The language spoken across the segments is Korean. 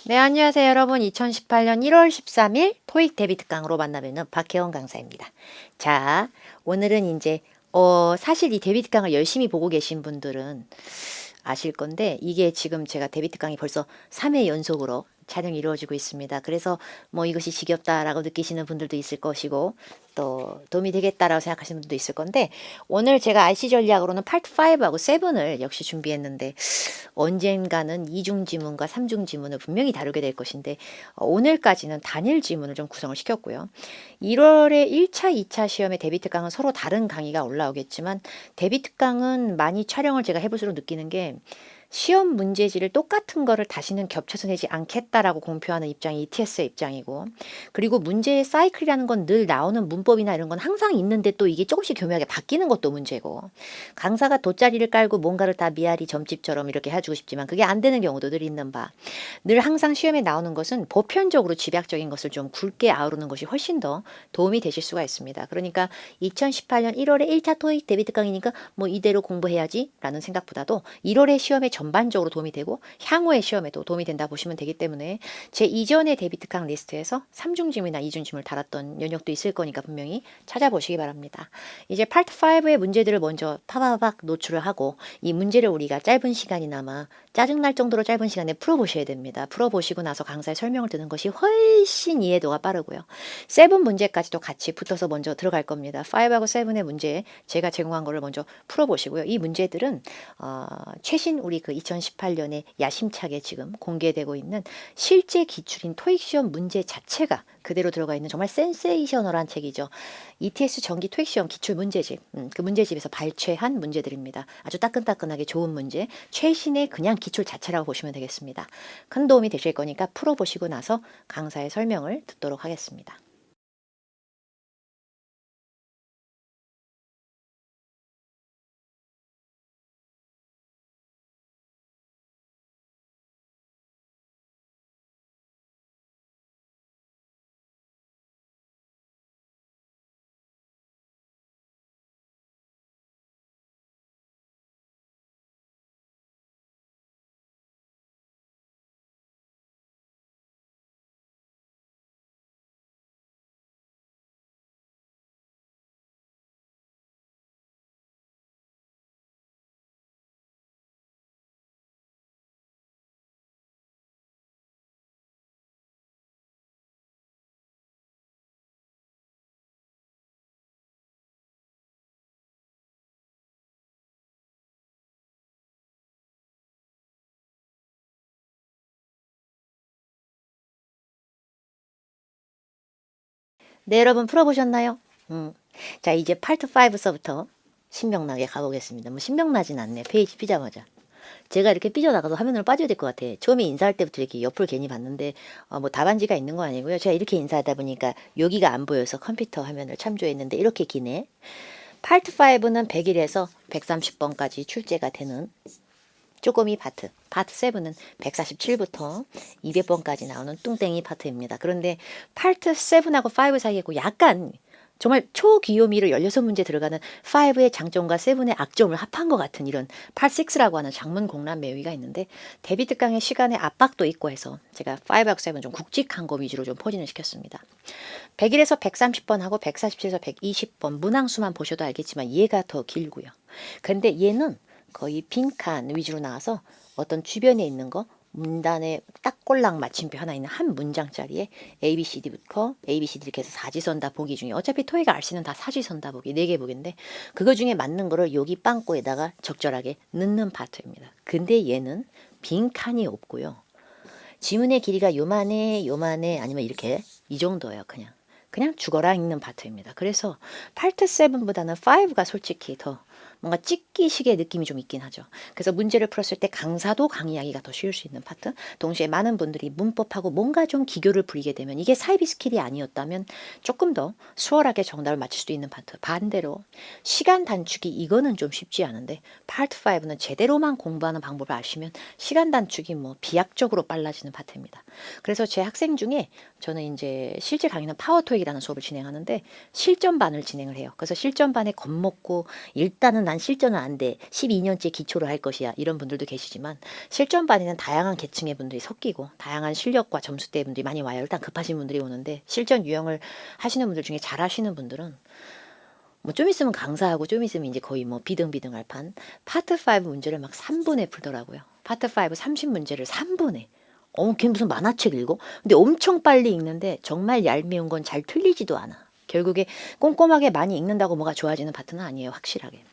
네, 안녕하세요, 여러분. 2018년 1월 13일 토익 데뷔 특강으로 만나뵙는 박혜원 강사입니다. 자, 오늘은 이제 사실 이 데뷔 특강을 열심히 보고 계신 분들은 아실 건데, 이게 지금 제가 데뷔 특강이 벌써 3회 연속으로 촬영이 이루어지고 있습니다. 그래서 뭐 이것이 지겹다라고 느끼시는 분들도 있을 것이고, 또 도움이 되겠다라고 생각하시는 분도 있을 건데, 오늘 제가 IC 전략으로는 파트 5하고 7을 역시 준비했는데, 언젠가는 이중 지문과 삼중 지문을 분명히 다루게 될 것인데, 오늘까지는 단일 지문을 좀 구성을 시켰고요. 1월에 1차, 2차 시험의 데뷔 특강은 서로 다른 강의가 올라오겠지만, 데뷔 특강은 많이 촬영을 제가 해볼수록 느끼는 게, 시험 문제지를 똑같은 거를 다시는 겹쳐서 내지 않겠다라고 공표하는 입장이 ETS의 입장이고, 그리고 문제의 사이클이라는 건 늘 나오는 문법이나 이런 건 항상 있는데 또 이게 조금씩 교묘하게 바뀌는 것도 문제고, 강사가 돗자리를 깔고 뭔가를 다 미아리 점집처럼 이렇게 해주고 싶지만 그게 안 되는 경우도 늘 있는 바, 늘 항상 시험에 나오는 것은 보편적으로 집약적인 것을 좀 굵게 아우르는 것이 훨씬 더 도움이 되실 수가 있습니다. 그러니까 2018년 1월에 1차 토익 데뷔 특강이니까 뭐 이대로 공부해야지 라는 생각보다도 1월에 시험에 전반적으로 도움이 되고 향후의 시험에도 도움이 된다 보시면 되기 때문에, 제 이전의 데뷔 특강 리스트에서 삼중지문이나 이중지문을 달았던 연역도 있을 거니까 분명히 찾아보시기 바랍니다. 이제 파트 5의 문제들을 먼저 파바박 노출을 하고, 이 문제를 우리가 짧은 시간이나마 짜증날 정도로 짧은 시간에 풀어보셔야 됩니다. 풀어보시고 나서 강사의 설명을 듣는 것이 훨씬 이해도가 빠르고요. 7 문제까지도 같이 붙어서 먼저 들어갈 겁니다. 5하고 7의 문제 제가 제공한 거를 먼저 풀어보시고요. 이 문제들은 최신 우리 그 2018년에 야심차게 지금 공개되고 있는 실제 기출인 토익 시험 문제 자체가 그대로 들어가 있는 정말 센세이셔널한 책이죠. ETS 정기 토익 시험 기출 문제집, 그 문제집에서 발췌한 문제들입니다. 아주 따끈따끈하게 좋은 문제, 최신의 그냥 기출 자체라고 보시면 되겠습니다. 큰 도움이 되실 거니까 풀어보시고 나서 강사의 설명을 듣도록 하겠습니다. 네, 여러분 풀어보셨나요? 자, 이제 파트 5서부터 신명나게 가보겠습니다. 뭐 신명나진 않네. 페이지 피자마자. 제가 이렇게 삐져나가서 화면으로 빠져야 될 것 같아. 처음에 인사할 때부터 이렇게 옆을 괜히 봤는데 뭐 답안지가 있는 거 아니고요. 제가 이렇게 인사하다 보니까 여기가 안 보여서 컴퓨터 화면을 참조했는데 이렇게 기네. 파트 5는 100일에서 130번까지 출제가 되는 쪼꼬미 파트, 파트 7은 147부터 200번까지 나오는 뚱땡이 파트입니다. 그런데 파트 7하고 5 사이에 약간 정말 초귀요미로 16문제 들어가는 5의 장점과 7의 악점을 합한 것 같은 이런 파트 6라고 하는 장문 공란 매위가 있는데, 데뷔 특강의 시간의 압박도 있고 해서 제가 5하고 7은 좀 굵직한 거 위주로 좀 포진을 시켰습니다. 100일에서 130번 하고 147에서 120번 문항수만 보셔도 알겠지만 얘가 더 길고요. 근데 얘는 거의 빈칸 위주로 나와서 어떤 주변에 있는 거 문단에 딱 꼴랑 마침표 하나 있는 한 문장짜리에 ABCD부터 ABCD 이렇게 해서 사지선 다 보기 중에, 어차피 토익 RC는 다 사지선 다 보기 4개 보기인데 그거 중에 맞는 거를 여기 빵꾸에다가 적절하게 넣는 파트입니다. 근데 얘는 빈칸이 없고요. 지문의 길이가 요만해 아니면 이렇게 이 정도예요. 그냥 죽어라 읽는 파트입니다. 그래서 파트 7보다는 5가 솔직히 더 뭔가 찍기식의 느낌이 좀 있긴 하죠. 그래서 문제를 풀었을 때 강사도 강의하기가 더 쉬울 수 있는 파트, 동시에 많은 분들이 문법하고 뭔가 좀 기교를 부리게 되면 이게 사이비 스킬이 아니었다면 조금 더 수월하게 정답을 맞출 수도 있는 파트, 반대로 시간 단축이 이거는 좀 쉽지 않은데 파트 5는 제대로만 공부하는 방법을 아시면 시간 단축이 뭐 비약적으로 빨라지는 파트입니다. 그래서 제 학생 중에 저는 이제 실제 강의는 파워토익이라는 수업을 진행하는데 실전반을 진행을 해요. 그래서 실전반에 겁먹고 일단은 난 실전은 안 돼. 12년째 기초를 할 것이야. 이런 분들도 계시지만 실전반에는 다양한 계층의 분들이 섞이고 다양한 실력과 점수대 분들이 많이 와요. 일단 급하신 분들이 오는데 실전 유형을 하시는 분들 중에 잘 하시는 분들은 뭐 좀 있으면 강사하고 좀 있으면 이제 거의 뭐 비등비등할 판 파트 5 문제를 막 3분에 풀더라고요. 파트 5 30문제를 3분에. 걔 무슨 만화책 읽어? 근데 엄청 빨리 읽는데 정말 얄미운 건 잘 틀리지도 않아. 결국에 꼼꼼하게 많이 읽는다고 뭐가 좋아지는 파트는 아니에요. 확실하게.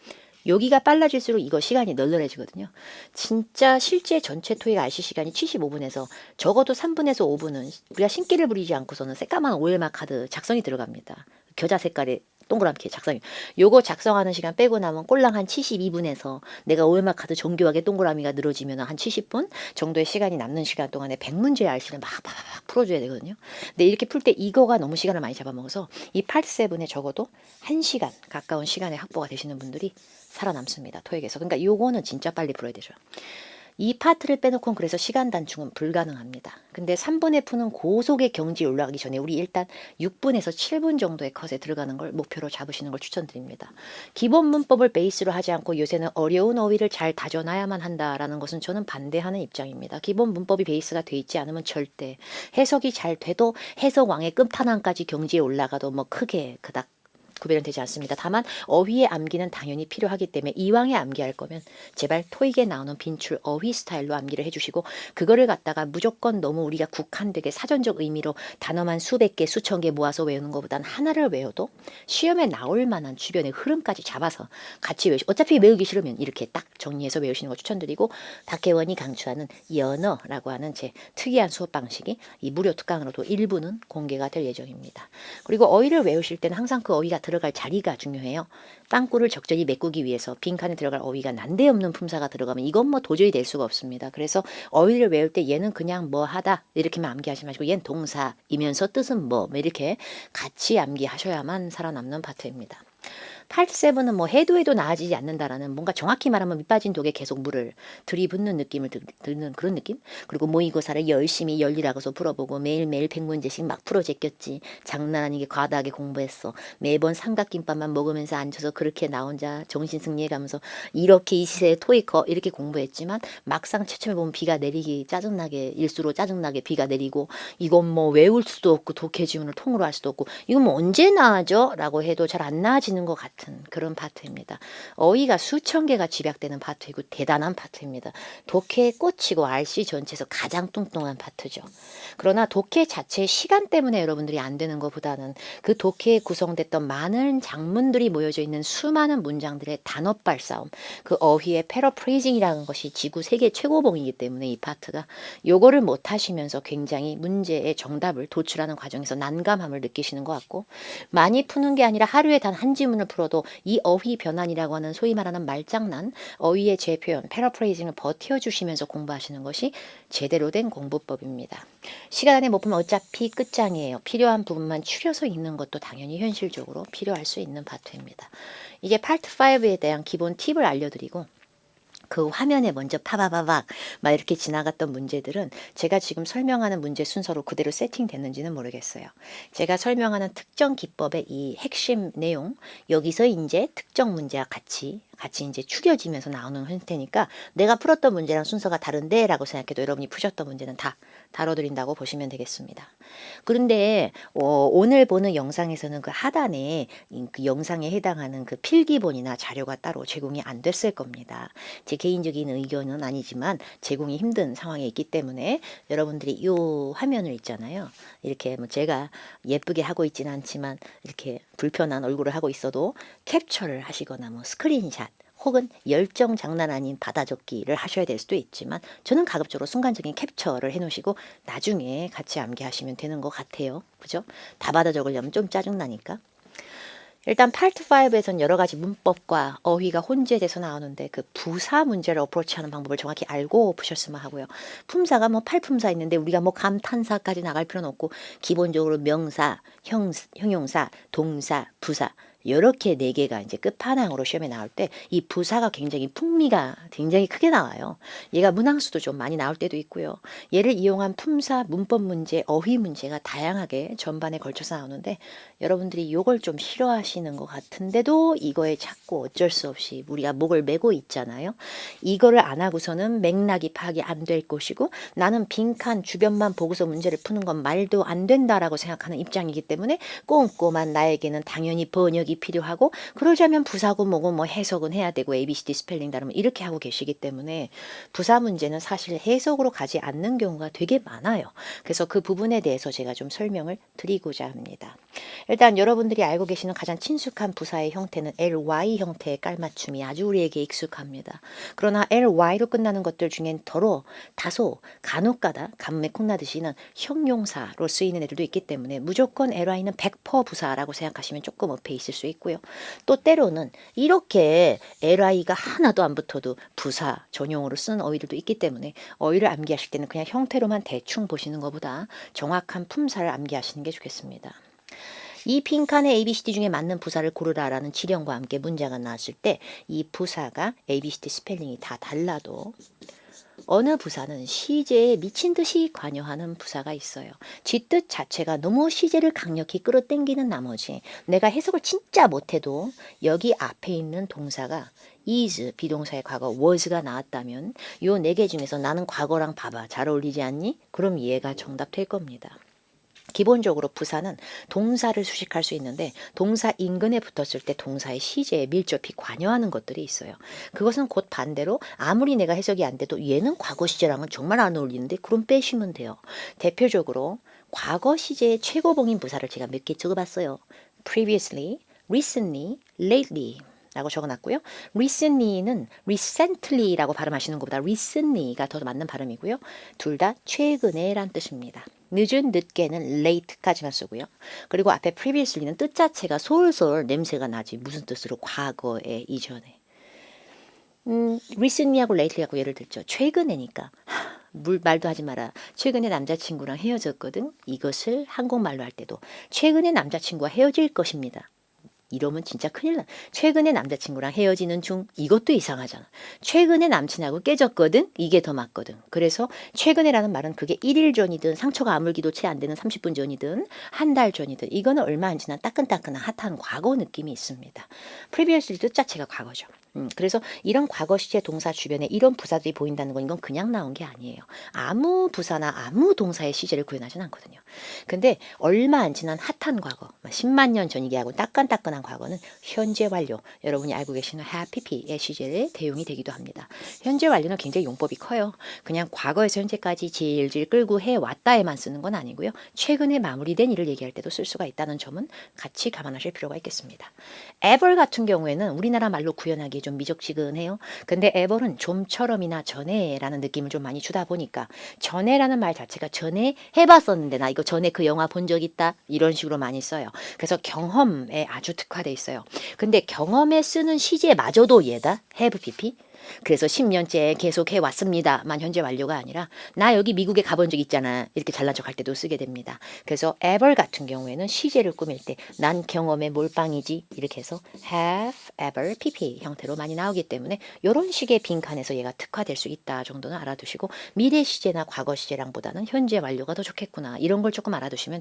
여기가 빨라질수록 이거 시간이 널널해지거든요. 진짜 실제 전체 토익 RC 시간이 75분에서 적어도 3분에서 5분은 우리가 신기를 부리지 않고서는 새까만 OLMA 카드 작성이 들어갑니다. 겨자 색깔의 동그랗게 작성이. 요거 작성하는 시간 빼고 나면 꼴랑 한 72분에서 내가 OLMA 카드 정교하게 동그라미가 늘어지면 한 70분 정도의 시간이 남는 시간 동안에 100문제의 RC를 막 풀어줘야 되거든요. 근데 이렇게 풀 때 이거가 너무 시간을 많이 잡아먹어서 이 파트 7에 적어도 1시간 가까운 시간에 확보가 되시는 분들이 살아남습니다. 토익에서. 그러니까 요거는 진짜 빨리 풀어야 되죠. 이 파트를 빼놓고는 그래서 시간 단축은 불가능합니다. 근데 3분에 푸는 고속의 경지에 올라가기 전에 우리 일단 6분에서 7분 정도의 컷에 들어가는 걸 목표로 잡으시는 걸 추천드립니다. 기본 문법을 베이스로 하지 않고 요새는 어려운 어휘를 잘 다져놔야만 한다라는 것은 저는 반대하는 입장입니다. 기본 문법이 베이스가 돼 있지 않으면 절대 해석이 잘 돼도 해석왕의 끝판왕까지 경지에 올라가도 뭐 크게 그닥 구별은 되지 않습니다. 다만 어휘의 암기는 당연히 필요하기 때문에 이왕에 암기할 거면 제발 토익에 나오는 빈출 어휘 스타일로 암기를 해주시고 그거를 갖다가 무조건 너무 우리가 국한되게 사전적 의미로 단어만 수백 개 수천 개 모아서 외우는 것보단 하나를 외워도 시험에 나올 만한 주변의 흐름까지 잡아서 같이 외우시고 어차피 외우기 싫으면 이렇게 딱 정리해서 외우시는 거 추천드리고 박혜원이 강추하는 연어라고 하는 제 특이한 수업 방식이 이 무료 특강으로도 일부는 공개가 될 예정입니다. 그리고 어휘를 외우실 때는 항상 그 어휘가 들어갈 자리가 중요해요. 빵꾸를 적절히 메꾸기 위해서 빈칸에 들어갈 어휘가 난데없는 품사가 들어가면 이건 뭐 도저히 될 수가 없습니다. 그래서 어휘를 외울 때 얘는 그냥 뭐 하다 이렇게만 암기하지 마시고 얘는 동사이면서 뜻은 뭐 이렇게 같이 암기하셔야만 살아남는 파트입니다. 파트 7은 뭐 해도 나아지지 않는다라는 뭔가 정확히 말하면 밑빠진 독에 계속 물을 들이붓는 느낌을 드는 그런 느낌? 그리고 모의고사를 열심히 열일하고서 풀어보고 매일매일 100문제씩 막 풀어 제꼈지. 장난 아니게 과다하게 공부했어. 매번 삼각김밥만 먹으면서 앉아서 그렇게 나 혼자 정신승리해가면서 이렇게 이 시세에 토익 이렇게 공부했지만 막상 채점해보면 비가 내리기 짜증나게 일수로 짜증나게 비가 내리고 이건 뭐 외울 수도 없고 독해 지문을 통으로 할 수도 없고 이건 뭐 언제 나아져? 라고 해도 잘 안 나아지는 것 같은 그런 파트입니다. 어휘가 수천 개가 집약되는 파트이고 대단한 파트입니다. 독해에 꽂히고 RC 전체에서 가장 뚱뚱한 파트죠. 그러나 독해 자체의 시간 때문에 여러분들이 안 되는 것보다는 그 독해에 구성됐던 많은 장문들이 모여져 있는 수많은 문장들의 단어빨 싸움, 그 어휘의 패러프레이징이라는 것이 지구 세계 최고봉이기 때문에 이 파트가 요거를 못 하시면서 굉장히 문제의 정답을 도출하는 과정에서 난감함을 느끼시는 것 같고 많이 푸는 게 아니라 하루에 단 한 지문을 풀어도 이 어휘 변환이라고 하는 소위 말하는 말장난, 어휘의 재표현, 패러프레이징을 버텨주시면서 공부하시는 것이 제대로 된 공부법입니다. 시간 안에 못 보면 어차피 끝장이에요. 필요한 부분만 추려서 읽는 것도 당연히 현실적으로 필요할 수 있는 파트입니다. 이제 파트 5에 대한 기본 팁을 알려드리고 그 화면에 먼저 파바바박 막 이렇게 지나갔던 문제들은 제가 지금 설명하는 문제 순서로 그대로 세팅됐는지는 모르겠어요. 제가 설명하는 특정 기법의 이 핵심 내용 여기서 이제 특정 문제와 같이 이제 추려지면서 나오는 형태니까 내가 풀었던 문제랑 순서가 다른데 라고 생각해도 여러분이 푸셨던 문제는 다 다뤄드린다고 보시면 되겠습니다. 그런데 오늘 보는 영상에서는 그 하단에 그 영상에 해당하는 그 필기본이나 자료가 따로 제공이 안 됐을 겁니다. 제 개인적인 의견은 아니지만 제공이 힘든 상황에 있기 때문에 여러분들이 이 화면을 있잖아요. 이렇게 뭐 제가 예쁘게 하고 있지는 않지만 이렇게 불편한 얼굴을 하고 있어도 캡처를 하시거나 뭐 스크린샷 혹은 열정 장난 아닌 받아적기를 하셔야 될 수도 있지만 저는 가급적으로 순간적인 캡처를 해놓으시고 나중에 같이 암기하시면 되는 것 같아요. 그죠? 다 받아 적으려면 좀 짜증나니까. 일단 파트 5에서는 여러 가지 문법과 어휘가 혼재돼서 나오는데 그 부사 문제를 어프로치하는 방법을 정확히 알고 푸셨으면 하고요. 품사가 뭐 8품사 있는데 우리가 뭐 감탄사까지 나갈 필요는 없고 기본적으로 명사, 형용사, 동사, 부사 이렇게 네 개가 이제 끝판왕으로 시험에 나올 때 이 부사가 굉장히 풍미가 굉장히 크게 나와요. 얘가 문항수도 좀 많이 나올 때도 있고요. 얘를 이용한 품사, 문법 문제, 어휘 문제가 다양하게 전반에 걸쳐서 나오는데 여러분들이 요걸 좀 싫어하시는 것 같은데도 이거에 자꾸 어쩔 수 없이 우리가 목을 메고 있잖아요. 이거를 안 하고서는 맥락이 파악이 안 될 것이고 나는 빈칸 주변만 보고서 문제를 푸는 건 말도 안 된다라고 생각하는 입장이기 때문에 꼼꼼한 나에게는 당연히 번역이 필요하고 그러자면 부사고 뭐고 뭐 해석은 해야 되고 ABCD 스펠링 다르면 이렇게 하고 계시기 때문에 부사 문제는 사실 해석으로 가지 않는 경우가 되게 많아요. 그래서 그 부분에 대해서 제가 좀 설명을 드리고자 합니다. 일단 여러분들이 알고 계시는 가장 친숙한 부사의 형태는 ly 형태의 깔맞춤이 아주 우리에게 익숙합니다. 그러나 ly로 끝나는 것들 중엔 다소 간혹가다 가뭄에 콩나듯이는 형용사로 쓰이는 애들도 있기 때문에 무조건 ly는 100% 부사라고 생각하시면 조금 어폐 있을 수 있고요. 또 때로는 이렇게 ly가 하나도 안 붙어도 부사 전용으로 쓰는 어휘들도 있기 때문에 어휘를 암기하실 때는 그냥 형태로만 대충 보시는 것보다 정확한 품사를 암기하시는 게 좋겠습니다. 이 빈칸의 ABCD 중에 맞는 부사를 고르라라는 지령과 함께 문제가 나왔을 때 이 부사가 ABCD 스펠링이 다 달라도 어느 부사는 시제에 미친 듯이 관여하는 부사가 있어요. 쥐뜻 자체가 너무 시제를 강력히 끌어당기는 나머지 내가 해석을 진짜 못해도 여기 앞에 있는 동사가 is 비동사의 과거 was가 나왔다면 요 네 개 중에서 나는 과거랑 봐봐 잘 어울리지 않니? 그럼 얘가 정답 될 겁니다. 기본적으로 부사는 동사를 수식할 수 있는데 동사 인근에 붙었을 때 동사의 시제에 밀접히 관여하는 것들이 있어요. 그것은 곧 반대로 아무리 내가 해석이 안 돼도 얘는 과거 시제랑은 정말 안 어울리는데 그럼 빼시면 돼요. 대표적으로 과거 시제의 최고봉인 부사를 제가 몇 개 적어봤어요. previously, recently, lately 라고 적어놨고요. recently는 recently라고 발음하시는 것보다 recently가 더 맞는 발음이고요. 둘 다 최근에 란 뜻입니다. 늦은 늦게는 late까지만 쓰고요. 그리고 앞에 previously는 뜻 자체가 솔솔 냄새가 나지 무슨 뜻으로 과거에 이전에 recently하고 lately하고 예를 들죠. 최근에니까 말도 하지 마라. 최근에 남자친구랑 헤어졌거든. 이것을 한국말로 할 때도 최근에 남자친구와 헤어질 것입니다. 이러면 진짜 큰일 나. 최근에 남자친구랑 헤어지는 중 이것도 이상하잖아. 최근에 남친하고 깨졌거든. 이게 더 맞거든. 그래서 최근에라는 말은 그게 1일 전이든 상처가 아물기도 채 안 되는 30분 전이든 한 달 전이든 이거는 얼마 안 지난 따끈따끈한 핫한 과거 느낌이 있습니다. previously 뜻 자체가 과거죠. 그래서 이런 과거 시제 동사 주변에 이런 부사들이 보인다는 건 이건 그냥 나온 게 아니에요. 아무 부사나 아무 동사의 시제를 구현하진 않거든요. 근데 얼마 안 지난 핫한 과거, 10만 년 전 얘기하고 따끈따끈한 과거는 현재 완료, 여러분이 알고 계시는 have pp의 시제에 대용이 되기도 합니다. 현재 완료는 굉장히 용법이 커요. 그냥 과거에서 현재까지 질질 끌고 해왔다에만 쓰는 건 아니고요. 최근에 마무리된 일을 얘기할 때도 쓸 수가 있다는 점은 같이 감안하실 필요가 있겠습니다. ever 같은 경우에는 우리나라 말로 구현하기 좀 미적지근해요. 근데 ever은 좀처럼이나 전에라는 느낌을 좀 많이 주다 보니까 전에라는 말 자체가 전에 해봤었는데 나 이거 전에 그 영화 본 적 있다 이런 식으로 많이 써요. 그래서 경험에 아주 특화돼 있어요. 근데 경험에 쓰는 시제마저도 얘다 have pp. 그래서 10년째 계속 해왔습니다만 현재 완료가 아니라 나 여기 미국에 가본 적 있잖아 이렇게 잘난 척할 때도 쓰게 됩니다. 그래서 ever 같은 경우에는 시제를 꾸밀 때 난 경험에 몰빵이지 이렇게 해서 have, ever, pp 형태로 많이 나오기 때문에 이런 식의 빈칸에서 얘가 특화될 수 있다 정도는 알아두시고 미래 시제나 과거 시제랑보다는 현재 완료가 더 좋겠구나 이런 걸 조금 알아두시면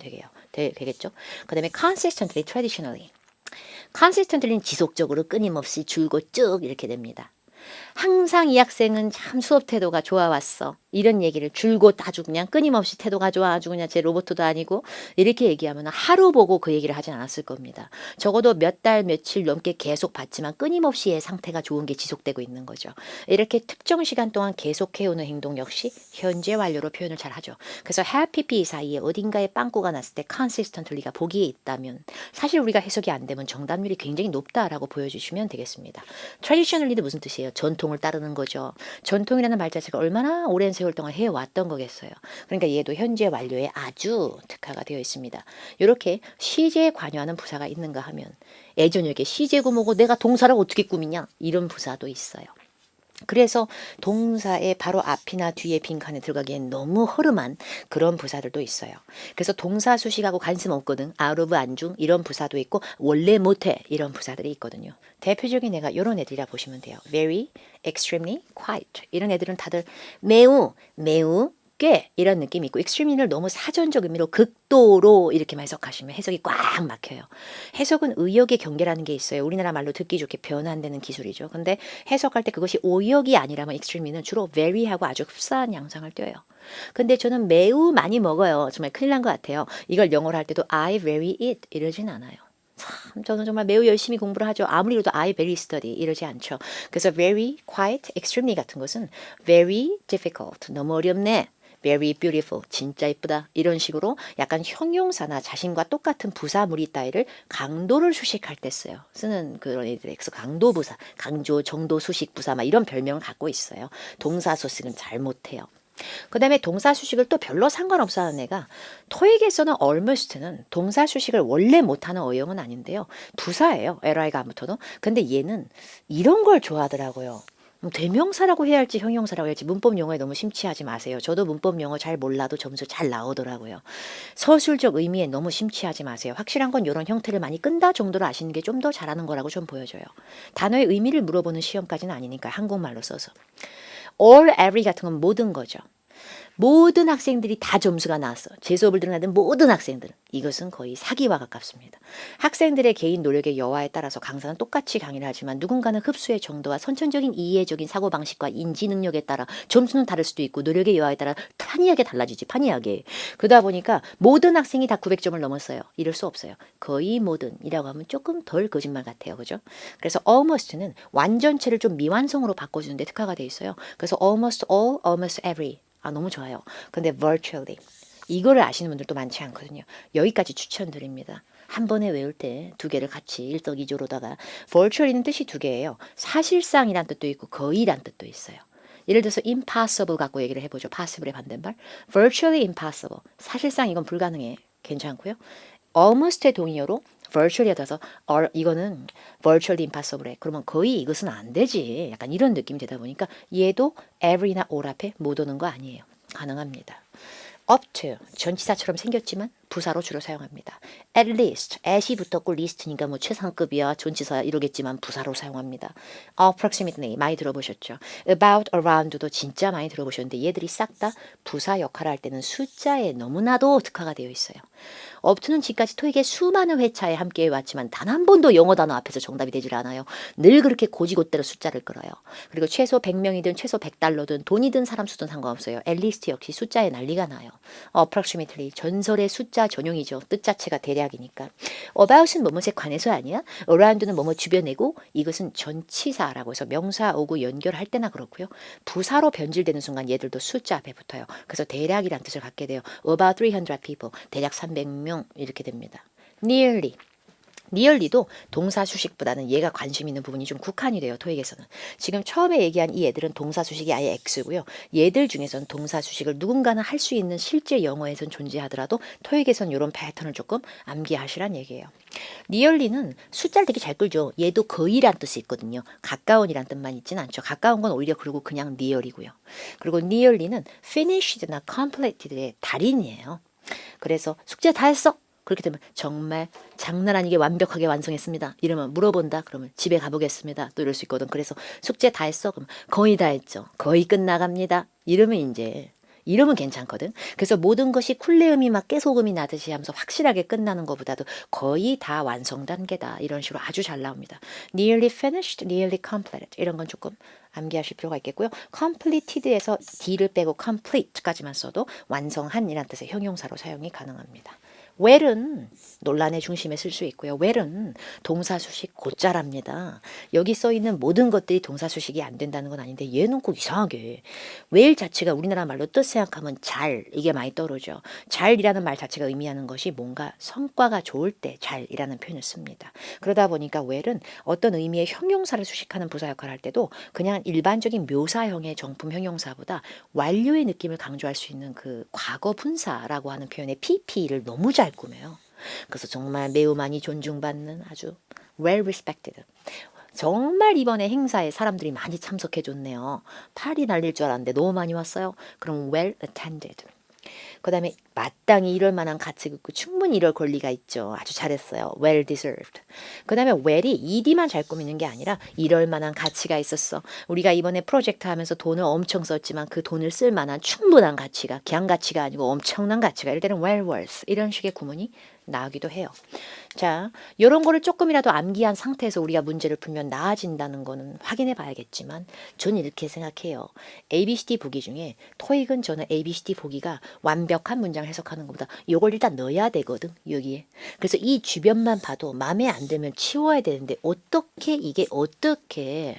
되겠죠. 그 다음에 consistently, traditionally. consistently는 지속적으로 끊임없이 줄고 쭉 이렇게 됩니다. 항상 이 학생은 참 수업 태도가 좋아왔어. 이런 얘기를 줄곧 아주 그냥 끊임없이 태도가 좋아 아주 그냥 제 로봇도 아니고 이렇게 얘기하면 하루 보고 그 얘기를 하진 않았을 겁니다. 적어도 몇 달 며칠 넘게 계속 봤지만 끊임없이 얘 상태가 좋은 게 지속되고 있는 거죠. 이렇게 특정 시간 동안 계속해오는 행동 역시 현재 완료로 표현을 잘 하죠. 그래서 have pp 사이에 어딘가에 빵꾸가 났을 때 consistently가 보기에 있다면 사실 우리가 해석이 안 되면 정답률이 굉장히 높다라고 보여주시면 되겠습니다. traditionally도 무슨 뜻이에요? 전통을 따르는 거죠. 전통이라는 말 자체가 얼마나 오랜 세월 동안 해왔던 거겠어요. 그러니까 얘도 현재 완료에 아주 특화가 되어 있습니다. 이렇게 시제에 관여하는 부사가 있는가 하면 예전에 이렇게 시제고 뭐고 내가 동사를 어떻게 꾸미냐 이런 부사도 있어요. 그래서 동사의 바로 앞이나 뒤에 빈칸에 들어가기엔 너무 허름한 그런 부사들도 있어요. 그래서 동사 수식하고 관심 없거든. out of 안중 이런 부사도 있고 원래 못해 이런 부사들이 있거든요. 대표적인 애가 이런 애들이라 보시면 돼요. very, extremely, quite 이런 애들은 다들 매우, 매우, 꽤 이런 느낌이 있고 extreme를 너무 사전적 의미로 극도로 이렇게만 해석하시면 해석이 꽉 막혀요. 해석은 의역의 경계라는 게 있어요. 우리나라 말로 듣기 좋게 변환되는 기술이죠. 근데 해석할 때 그것이 오역이 아니라면 extreme는 주로 very하고 아주 흡사한 양상을 띄어요. 근데 저는 매우 많이 먹어요. 정말 큰일 난 것 같아요. 이걸 영어로 할 때도 I very eat 이러진 않아요. 참 저는 정말 매우 열심히 공부를 하죠. 아무리 그래도 I very study 이러지 않죠. 그래서 very, quite, extremely 같은 것은 very difficult 너무 어렵네. very beautiful 진짜 이쁘다 이런 식으로 약간 형용사나 자신과 똑같은 부사물이 따위를 강도를 수식할 때 써요. 쓰는 그런 애들 그래서 강도부사, 강조, 정도, 수식, 부사 막 이런 별명을 갖고 있어요. 동사 수식은 잘 못해요. 그 다음에 동사 수식을 또 별로 상관없어 하는 애가 토익에서는 almost는 동사 수식을 원래 못하는 어용은 아닌데요. 부사예요. LI가 안 붙어도. 근데 얘는 이런 걸 좋아하더라고요. 대명사라고 해야 할지 형용사라고 해야 할지 문법 용어에 너무 심취하지 마세요. 저도 문법 용어 잘 몰라도 점수 잘 나오더라고요. 서술적 의미에 너무 심취하지 마세요. 확실한 건 이런 형태를 많이 끈다 정도로 아시는 게 좀 더 잘하는 거라고 좀 보여져요. 단어의 의미를 물어보는 시험까지는 아니니까 한국말로 써서. all, every 같은 건 모든 거죠. 모든 학생들이 다 점수가 나왔어. 제 수업을 들은 모든 학생들. 이것은 거의 사기와 가깝습니다. 학생들의 개인 노력의 여하에 따라서 강사는 똑같이 강의를 하지만 누군가는 흡수의 정도와 선천적인 이해적인 사고방식과 인지 능력에 따라 점수는 다를 수도 있고 노력의 여하에 따라 판이하게 달라지지. 판이하게. 그러다 보니까 모든 학생이 다 900점을 넘었어요. 이럴 수 없어요. 거의 모든이라고 하면 조금 덜 거짓말 같아요. 그죠? 그래서 almost는 완전체를 좀 미완성으로 바꿔주는데 특화가 돼 있어요. 그래서 almost all, almost every. 너무 좋아요. 근데 virtually 이거를 아시는 분들도 많지 않거든요. 여기까지 추천드립니다. 한 번에 외울 때 두 개를 같이 일석이조로다가 virtually는 뜻이 두 개예요. 사실상이란 뜻도 있고 거의란 뜻도 있어요. 예를 들어서 impossible 갖고 얘기를 해보죠. possible의 반대말. virtually impossible. 사실상 이건 불가능해. 괜찮고요. almost의 동의어로 virtually 하다서 이거는 virtually impossible해. 그러면 거의 이것은 안 되지. 약간 이런 느낌이 되다 보니까 얘도 every나 all 앞에 못 오는 거 아니에요. 가능합니다. up to 전치사처럼 생겼지만 부사로 주로 사용합니다. at least at이 붙었고 list니까 뭐 최상급이야 전치사 이러겠지만 부사로 사용합니다. approximately 많이 들어보셨죠. about around도 진짜 많이 들어보셨는데 얘들이 싹 다 부사 역할을 할 때는 숫자에 너무나도 특화가 되어 있어요. up to는 지금까지 토익의 수많은 회차에 함께 해왔지만 단 한 번도 영어 단어 앞에서 정답이 되질 않아요. 늘 그렇게 고지고대로 숫자를 끌어요. 그리고 최소 100명이든 최소 100달러든 돈이든 사람 수든 상관없어요. at least 역시 숫자에 난리가 나요. approximately 전설의 숫자 전용이죠. 뜻 자체가 대략이니까. about은 뭐뭐에 관해서 아니야. around는 뭐뭐 주변이고 이것은 전치사라고 해서 명사하고 연결할 때나 그렇고요. 부사로 변질되는 순간 얘들도 숫자 앞에 붙어요. 그래서 대략이란 뜻을 갖게 돼요. about 300 people 대략 300명 이렇게 됩니다. nearly nearly도 동사 수식보다는 얘가 관심 있는 부분이 좀 국한이 돼요. 토익에서는. 지금 처음에 얘기한 이 애들은 동사 수식이 아예 X고요. 얘들 중에서는 동사 수식을 누군가는 할 수 있는 실제 영어에선 존재하더라도 토익에서는 이런 패턴을 조금 암기하시란 얘기예요. nearly는 숫자를 되게 잘 끌죠. 얘도 거의란 뜻이 있거든요. 가까운이란 뜻만 있진 않죠. 가까운 건 오히려 그리고 그냥 near이고요. 그리고 nearly는 finished나 completed의 달인이에요. 그래서 숙제 다 했어? 그렇게 되면 정말 장난 아니게 완벽하게 완성했습니다. 이러면 물어본다. 그러면 집에 가보겠습니다. 또 이럴 수 있거든. 그래서 숙제 다 했어? 그럼 거의 다 했죠. 거의 끝나갑니다. 이러면 괜찮거든. 그래서 모든 것이 쿨레음이 막 깨소금이 나듯이 하면서 확실하게 끝나는 것보다도 거의 다 완성 단계다. 이런 식으로 아주 잘 나옵니다. nearly finished, nearly completed 이런 건 조금 암기하실 필요가 있겠고요. completed에서 d를 빼고 complete까지만 써도 완성한이라는 뜻의 형용사로 사용이 가능합니다. well은 논란의 중심에 쓸 수 있고요. well은 동사 수식 곧잘합니다. 여기 써 있는 모든 것들이 동사 수식이 안 된다는 건 아닌데 얘는 꼭 이상하게 well 자체가 우리나라 말로 뜻 생각하면 잘 이게 많이 떠오르죠. 잘이라는 말 자체가 의미하는 것이 뭔가 성과가 좋을 때 잘이라는 표현을 씁니다. 그러다 보니까 well은 어떤 의미의 형용사를 수식하는 부사 역할을 할 때도 그냥 일반적인 묘사형의 정품 형용사보다 완료의 느낌을 강조할 수 있는 그 과거 분사라고 하는 표현의 PP를 너무 잘 꾸며요. 그래서 정말 매우 많이 존중받는 아주 well respected. 정말 이번에 행사에 사람들이 많이 참석해 줬네요. 팔이 날릴 줄 알았는데 너무 많이 왔어요. 그럼 well attended. 그 다음에 마땅히 이럴 만한 가치가 있고 충분히 이럴 권리가 있죠. 아주 잘했어요. well deserved. 그 다음에 well이 ed만 잘 꾸미는 게 아니라 이럴 만한 가치가 있었어. 우리가 이번에 프로젝트 하면서 돈을 엄청 썼지만 그 돈을 쓸 만한 충분한 가치가 그냥 가치가 아니고 엄청난 가치가 이럴 때는 well worth 이런 식의 구문이 나오기도 해요. 자, 이런 거를 조금이라도 암기한 상태에서 우리가 문제를 풀면 나아진다는 거는 확인해 봐야겠지만 저는 이렇게 생각해요. ABCD 보기 중에 토익은 저는 ABCD 보기가 완벽한 문장을 해석하는 것보다 이걸 일단 넣어야 되거든 여기에. 그래서 이 주변만 봐도 마음에 안 들면 치워야 되는데 이게 어떻게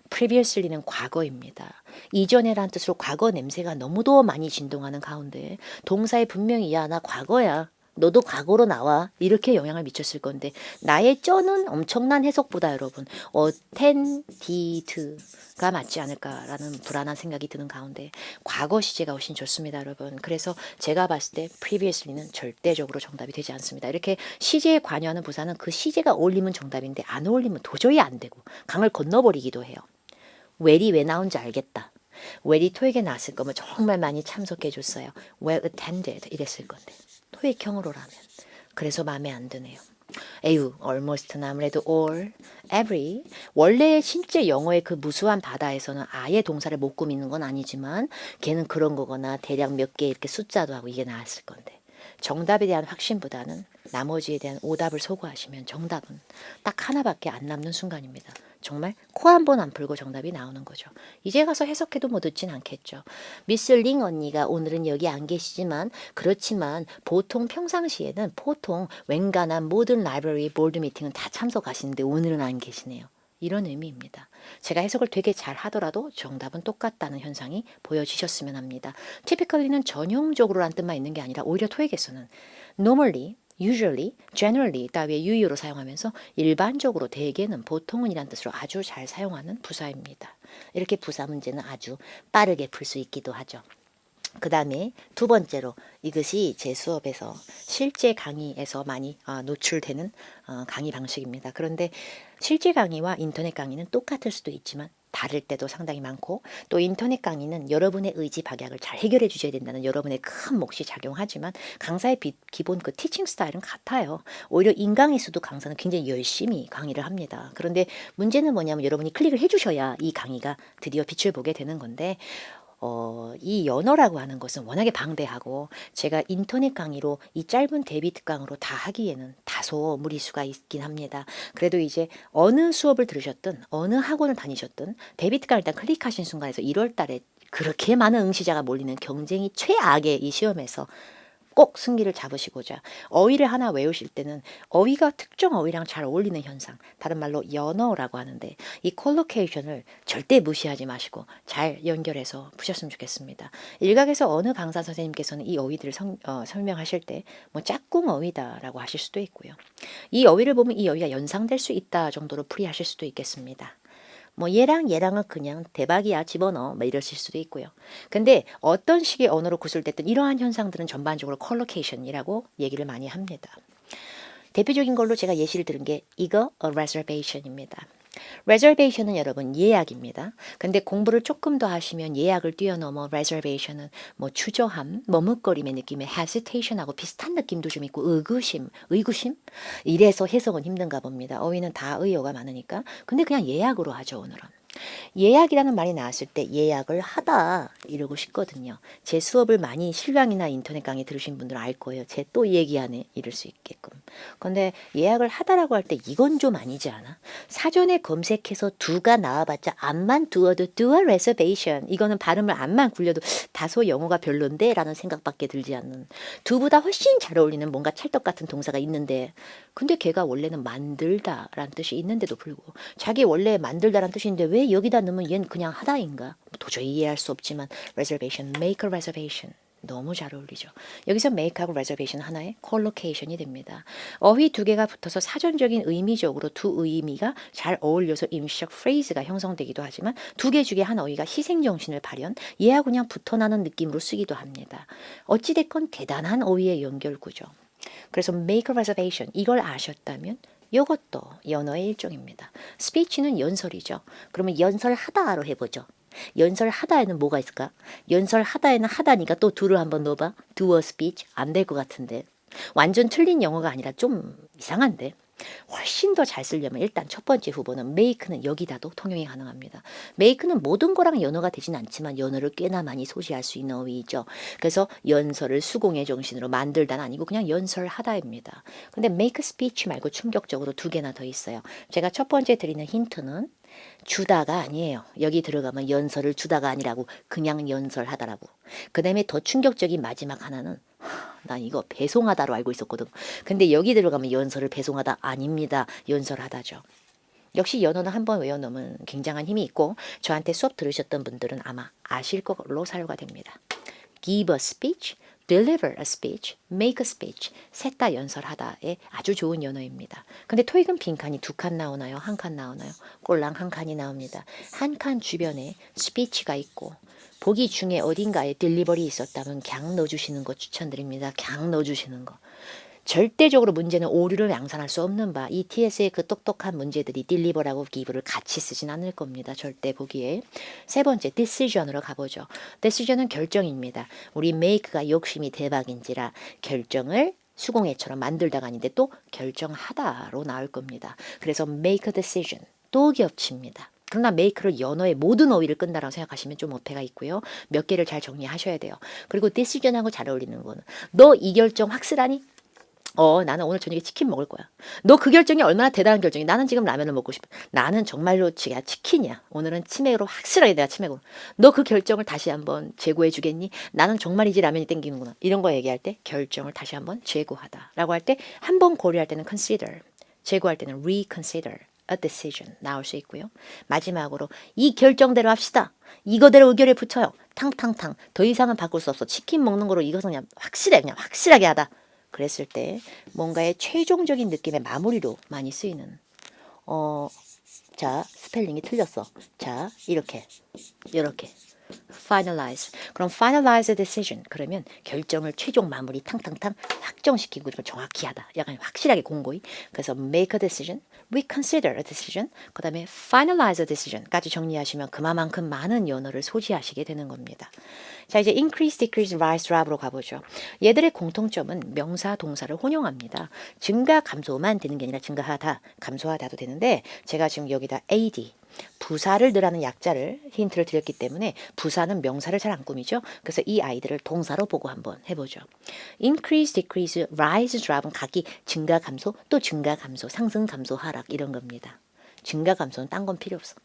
previously는 과거입니다. 이전에란 뜻으로 과거 냄새가 너무도 많이 진동하는 가운데 동사에 분명히 야 나 과거야. 너도 과거로 나와. 이렇게 영향을 미쳤을 건데 나의 쩌는 엄청난 해석보다 여러분 attended가 맞지 않을까라는 불안한 생각이 드는 가운데 과거 시제가 훨씬 좋습니다 여러분. 그래서 제가 봤을 때 previously는 절대적으로 정답이 되지 않습니다. 이렇게 시제에 관여하는 부사는 그 시제가 어울리면 정답인데 안 어울리면 도저히 안 되고 강을 건너버리기도 해요. well이 왜 나온지 알겠다. well이 토익에 나왔을 거면 정말 많이 참석해 줬어요. well attended 이랬을 건데 토익형으로라면 그래서 마음에 안 드네요. 에휴, almost나 아무래도 all, every 원래 실제 영어의 그 무수한 바다에서는 아예 동사를 못 꾸미는 건 아니지만 걔는 그런 거거나 대략 몇 개 이렇게 숫자도 하고 이게 나왔을 건데 정답에 대한 확신보다는 나머지에 대한 오답을 소구하시면 정답은 딱 하나밖에 안 남는 순간입니다. 정말 코 한 번 안 풀고 정답이 나오는 거죠. 이제 가서 해석해도 뭐 듣진 않겠죠. 미스 링 언니가 오늘은 여기 안 계시지만 그렇지만 보통 평상시에는 보통 웬간한 모든 라이브러리 보드 미팅은 다 참석하시는데 오늘은 안 계시네요. 이런 의미입니다. 제가 해석을 되게 잘 하더라도 정답은 똑같다는 현상이 보여지셨으면 합니다. typically는 전형적으로란 뜻만 있는 게 아니라 오히려 토익에서는 normally, usually, generally 따위의 유의어로 사용하면서 일반적으로 대개는 보통은 이란 뜻으로 아주 잘 사용하는 부사입니다. 이렇게 부사 문제는 아주 빠르게 풀 수 있기도 하죠. 그 다음에 두 번째로 이것이 제 수업에서 실제 강의에서 많이 노출되는 강의 방식입니다. 그런데 실제 강의와 인터넷 강의는 똑같을 수도 있지만 다를 때도 상당히 많고 또 인터넷 강의는 여러분의 의지 박약을 잘 해결해 주셔야 된다는 여러분의 큰 몫이 작용하지만 강사의 기본 그 티칭 스타일은 같아요. 오히려 인강에서도 강사는 굉장히 열심히 강의를 합니다. 그런데 문제는 뭐냐면 여러분이 클릭을 해주셔야 이 강의가 드디어 빛을 보게 되는 건데 이 연어라고 하는 것은 워낙에 방대하고 제가 인터넷 강의로 이 짧은 데뷔 특강으로 다 하기에는 다소 무리수가 있긴 합니다. 그래도 이제 어느 수업을 들으셨든 어느 학원을 다니셨든 데뷔 특강 일단 클릭하신 순간에서 1월 달에 그렇게 많은 응시자가 몰리는 경쟁이 최악의 이 시험에서 꼭 승기를 잡으시고자 어휘를 하나 외우실 때는 어휘가 특정 어휘랑 잘 어울리는 현상, 다른 말로 연어라고 하는데 이 콜로케이션을 절대 무시하지 마시고 잘 연결해서 푸셨으면 좋겠습니다. 일각에서 어느 강사 선생님께서는 이 어휘들을 설명하실 때 뭐 짝꿍 어휘다라고 하실 수도 있고요. 이 어휘를 보면 이 어휘가 연상될 수 있다 정도로 풀이하실 수도 있겠습니다. 뭐 얘랑은 그냥 대박이야 집어넣어 뭐 이러실 수도 있고요. 근데 어떤 식의 언어로 구술됐든 이러한 현상들은 전반적으로 컬로케이션이라고 얘기를 많이 합니다. 대표적인 걸로 제가 예시를 들은 게 이거 reservation입니다. reservation은 여러분 예약입니다. 근데 공부를 조금 더 하시면 예약을 뛰어넘어 reservation은 뭐 추저함, 머뭇거림의 느낌의 hesitation하고 비슷한 느낌도 좀 있고 의구심? 이래서 해석은 힘든가 봅니다. 어휘는 다 의어가 많으니까. 근데 그냥 예약으로 하죠 오늘은. 예약이라는 말이 나왔을 때 예약을 하다 이러고 싶거든요. 제 수업을 많이 실강이나 인터넷 강의 들으신 분들은 알 거예요. 제 또 얘기하네 이럴 수 있게끔. 근데 예약을 하다라고 할 때 이건 좀 아니지 않아? 사전에 검색해서 두가 나와봤자 안만 두어도 do a reservation 이거는 발음을 안만 굴려도 다소 영어가 별론데 라는 생각밖에 들지 않는 두보다 훨씬 잘 어울리는 뭔가 찰떡 같은 동사가 있는데 근데 걔가 원래는 만들다 라는 뜻이 있는데도 불구하고 자기 원래 만들다라는 뜻인데 왜 여기다 넣으면 얘는 그냥 하다인가? 도저히 이해할 수 없지만 reservation, make a reservation 너무 잘 어울리죠. 여기서 make하고 reservation 하나의 collocation이 됩니다. 어휘 두 개가 붙어서 사전적인 의미적으로 두 의미가 잘 어울려서 임시적 phrase가 형성되기도 하지만 두 개 중에 한 어휘가 희생정신을 발현, 얘하고 그냥 붙어나는 느낌으로 쓰기도 합니다. 어찌됐건 대단한 어휘의 연결구조. 그래서 make a reservation 이걸 아셨다면 이것도 연어의 일종입니다. 스피치는 연설이죠. 그러면 연설하다로 해보죠. 연설하다에는 뭐가 있을까? 연설하다에는 하다니까 또 do를 한번 넣어봐. do a speech. 안 될 것 같은데. 완전 틀린 영어가 아니라 좀 이상한데. 훨씬 더 잘 쓰려면 일단 첫 번째 후보는 make는 여기다도 통용이 가능합니다. make는 모든 거랑 연어가 되진 않지만 연어를 꽤나 많이 소지할 수 있는 어휘이죠. 그래서 연설을 수공의 정신으로 만들다는 아니고 그냥 연설하다입니다. 근데 make speech 말고 충격적으로 두 개나 더 있어요. 제가 첫 번째 드리는 힌트는 주다가 아니에요. 여기 들어가면 연설을 주다가 아니라고 그냥 연설하다라고. 그 다음에 더 충격적인 마지막 하나는 난 이거 배송하다로 알고 있었거든. 근데 여기 들어가면 연설을 배송하다 아닙니다. 연설하다죠. 역시 연어는 한번 외워놓으면 굉장한 힘이 있고 저한테 수업 들으셨던 분들은 아마 아실 걸로 사료가 됩니다. Give a speech, deliver a speech, make a speech. 셋 다 연설하다에 아주 좋은 연어입니다. 근데 토익은 빈칸이 2칸 나오나요? 1칸 나오나요? 꼴랑 1칸이 나옵니다. 한 칸 주변에 speech가 있고 보기 중에 어딘가에 딜리버리 있었다면 그냥 넣어주시는 거 추천드립니다. 그냥 넣어주시는 거. 절대적으로 문제는 오류를 양산할 수 없는 바 이 TS의 그 똑똑한 문제들이 딜리버라고 기브를 같이 쓰진 않을 겁니다. 절대 보기에. 세 번째 decision으로 가보죠. decision은 결정입니다. 우리 make가 욕심이 대박인지라 결정을 수공예처럼 만들다가 아닌데 또 결정하다로 나올 겁니다. 그래서 make a decision 또 겹칩니다. 그러나 make를 연어의 모든 어휘를 끈다라고 생각하시면 좀 어폐가 있고요. 몇 개를 잘 정리하셔야 돼요. 그리고 decision하고 잘 어울리는 거는 너 이 결정 확실하니? 나는 오늘 저녁에 치킨 먹을 거야. 너 그 결정이 얼마나 대단한 결정이? 나는 지금 라면을 먹고 싶어. 나는 정말로 치킨이야. 오늘은 치맥으로 확실하게 내가 치맥으로. 너 그 결정을 다시 한번 재고해 주겠니? 나는 정말이지 라면이 땡기는구나. 이런 거 얘기할 때 결정을 다시 한번 재고하다. 라고 할 때 한 번 고려할 때는 consider. 재고할 때는 reconsider. a decision 나올 수 있고요. 마지막으로 이 결정대로 합시다. 이거대로 의결에 붙여요. 탕탕탕. 더 이상은 바꿀 수 없어. 치킨 먹는 거로 이것은 그냥 확실하게 하다. 그랬을 때 뭔가의 최종적인 느낌의 마무리로 많이 쓰이는 자 스펠링이 틀렸어. 자 이렇게 finalize. 그럼 finalize a decision. 그러면 결정을 최종 마무리 탕탕탕 확정시키고 이걸 정확히 하다. 약간 확실하게 공고히. 그래서 make a decision, reconsider a decision, 그 다음에 finalize a decision까지 정리하시면 그만큼 많은 연어를 소지하시게 되는 겁니다. 자 이제 increase, decrease, rise, drop으로 가보죠. 얘들의 공통점은 명사, 동사를 혼용합니다. 증가, 감소만 되는 게 아니라 증가하다, 감소하다도 되는데 제가 지금 여기다 AD 부사를 넣으라는 약자를 힌트를 드렸기 때문에 부사는 명사를 잘 안 꾸미죠. 그래서 이 아이들을 동사로 보고 한번 해보죠. increase, decrease, rise, drop은 각기 증가, 감소, 또 증가, 감소, 상승, 감소, 하락 이런 겁니다. 증가, 감소는 딴 건 필요 없어.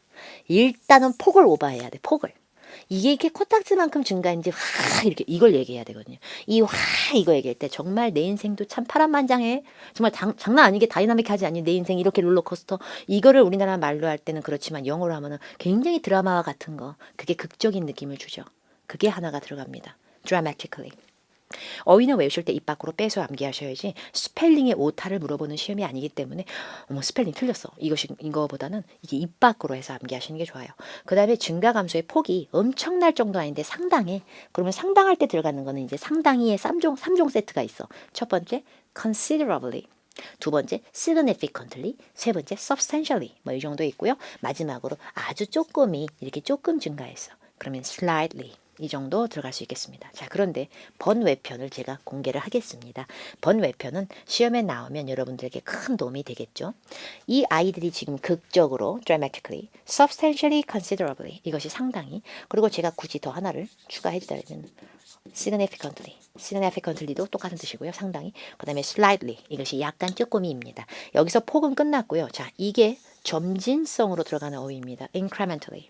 일단은 폭을 오버해야 돼. 폭을. 이게 이렇게 코딱지만큼 증가인지 이렇게 이걸 얘기해야 되거든요. 이거 얘기할 때 정말 내 인생도 참 파란만장해. 정말 장난 아니게 다이나믹하지 않니 내 인생 이렇게 롤러코스터. 이거를 우리나라 말로 할 때는 그렇지만 영어로 하면은 굉장히 드라마와 같은 거. 그게 극적인 느낌을 주죠. 그게 하나가 들어갑니다. dramatically. 어휘는 외우실 때 입 밖으로 빼서 암기하셔야지 스펠링의 오타를 물어보는 시험이 아니기 때문에 어머 스펠링 틀렸어. 이거보다는 이게 입 밖으로 해서 암기하시는 게 좋아요. 그 다음에 증가 감소의 폭이 엄청날 정도 아닌데 상당해. 그러면 상당할 때 들어가는 거는 이제 상당히의 3종 세트가 있어. 첫 번째 considerably. 두 번째 significantly, 세 번째 substantially 뭐 이 정도 있고요. 마지막으로 아주 조금이 이렇게 조금 증가했어. 그러면 slightly 이 정도 들어갈 수 있겠습니다. 자, 그런데 번외편을 제가 공개를 하겠습니다. 번외편은 시험에 나오면 여러분들에게 큰 도움이 되겠죠. 이 아이들이 지금 극적으로 dramatically, substantially, considerably 이것이 상당히 그리고 제가 굳이 더 하나를 추가해드리면 significantly, significantly도 똑같은 뜻이고요. 상당히. 그 다음에 slightly 이것이 약간 조금이입니다. 여기서 폭은 끝났고요. 자, 이게 점진성으로 들어가는 어휘입니다. incrementally.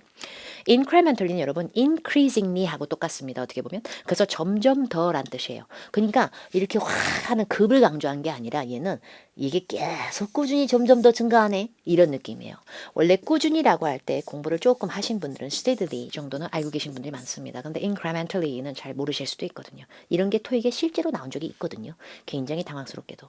incrementally는 여러분 increasingly 하고 똑같습니다. 어떻게 보면. 그래서 점점 더란 뜻이에요. 그러니까 이렇게 확 하는 급을 강조한 게 아니라 얘는 이게 계속 꾸준히 점점 더 증가하네 이런 느낌이에요. 원래 꾸준히라고 할 때 공부를 조금 하신 분들은 steadily 정도는 알고 계신 분들이 많습니다. 근데 incrementally는 잘 모르실 수도 있거든요. 이런 게 토익에 실제로 나온 적이 있거든요. 굉장히 당황스럽게도.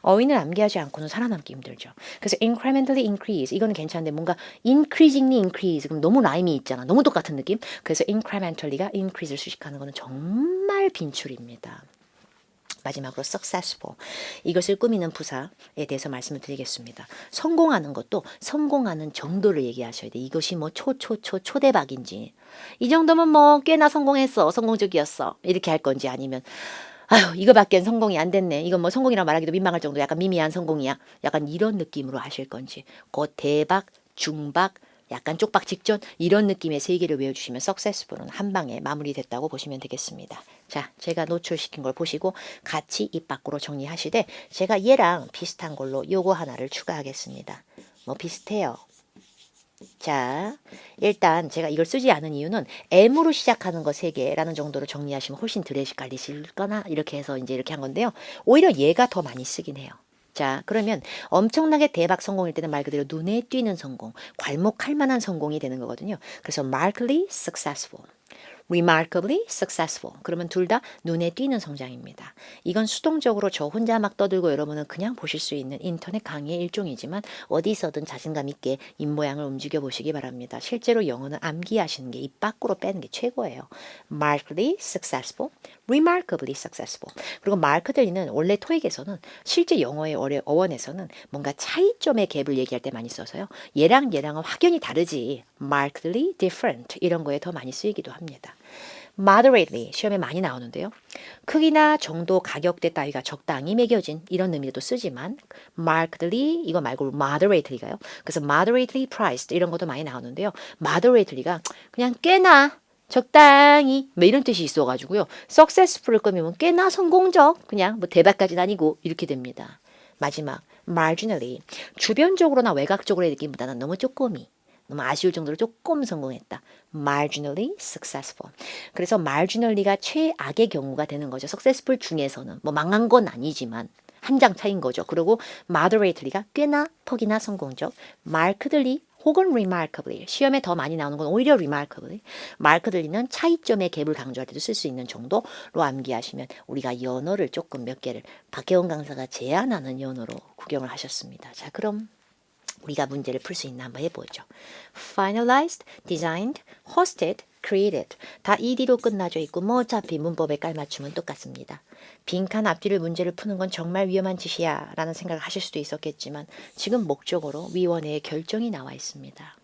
어휘는 암기하지 않고는 살아남기 힘들죠. 그래서 incrementally increase 이거는 괜찮은데 뭔가 increasingly increase 그럼 너무 라임이 있잖아. 너무 똑같은 느낌. 그래서 incrementally가 increase를 수식하는 거는 정말 빈출입니다. 마지막으로 successful. 이것을 꾸미는 부사에 대해서 말씀을 드리겠습니다. 성공하는 것도 성공하는 정도를 얘기하셔야 돼. 이것이 뭐 초대박인지 이 정도면 뭐 꽤나 성공했어. 성공적이었어. 이렇게 할 건지 아니면 아유 이거밖엔 성공이 안 됐네. 이건 뭐 성공이라고 말하기도 민망할 정도 약간 미미한 성공이야. 약간 이런 느낌으로 하실 건지 곧 대박, 중박, 약간 쪽박 직전 이런 느낌의 세 개를 외워주시면 successful은 한 방에 마무리됐다고 보시면 되겠습니다. 자, 제가 노출시킨 걸 보시고 같이 입 밖으로 정리하시되 제가 얘랑 비슷한 걸로 요거 하나를 추가하겠습니다. 뭐 비슷해요. 자, 일단 제가 이걸 쓰지 않은 이유는 M으로 시작하는 거 3개라는 정도로 정리하시면 훨씬 덜 헷갈리실 거나 이렇게 해서 이제 이렇게 한 건데요. 오히려 얘가 더 많이 쓰긴 해요. 자, 그러면 엄청나게 대박 성공일 때는 말 그대로 눈에 띄는 성공, 괄목할 만한 성공이 되는 거거든요. 그래서 markedly successful. remarkably successful. 그러면 둘 다 눈에 띄는 성장입니다. 이건 수동적으로 저 혼자 막 떠들고 여러분은 그냥 보실 수 있는 인터넷 강의의 일종이지만 어디서든 자신감 있게 입모양을 움직여 보시기 바랍니다. 실제로 영어는 암기하시는 게 입 밖으로 빼는 게 최고예요. markedly successful, remarkably successful. 그리고 markedly는 원래 토익에서는 실제 영어의 어원에서는 뭔가 차이점의 갭을 얘기할 때 많이 써서요. 얘랑은 확연히 다르지. markedly different 이런 거에 더 많이 쓰이기도 합니다. moderately 시험에 많이 나오는데요. 크기나 정도, 가격대 따위가 적당히 매겨진 이런 의미로도 쓰지만 markedly 이거 말고 moderately가요. 그래서 moderately priced 이런 것도 많이 나오는데요. moderately가 그냥 꽤나 적당히 뭐 이런 뜻이 있어가지고요. successful을 끄면 꽤나 성공적 그냥 뭐 대박까지는 아니고 이렇게 됩니다. 마지막 marginally 주변적으로나 외곽적으로의 느낌보다는 너무 쪼꼬미 너무 아쉬울 정도로 조금 성공했다. marginally successful. 그래서 marginally가 최악의 경우가 되는 거죠. successful 중에서는 뭐 망한 건 아니지만 한 장 차인 거죠. 그리고 moderately가 꽤나 퍽이나 성공적. markedly 혹은 remarkably 시험에 더 많이 나오는 건 오히려 remarkably markedly는 차이점의 갭을 강조할 때도 쓸 수 있는 정도로 암기하시면 우리가 연어를 조금 몇 개를 박혜원 강사가 제안하는 연어로 구경을 하셨습니다. 자, 그럼 우리가 문제를 풀 수 있나 한번 해보죠. Finalized, designed, hosted, created 다 ed로 끝나져 있고 뭐 어차피 문법에 깔맞춤은 똑같습니다. 빈칸 앞뒤를 문제를 푸는 건 정말 위험한 짓이야 라는 생각을 하실 수도 있었겠지만 지금 목적으로 위원회의 결정이 나와 있습니다.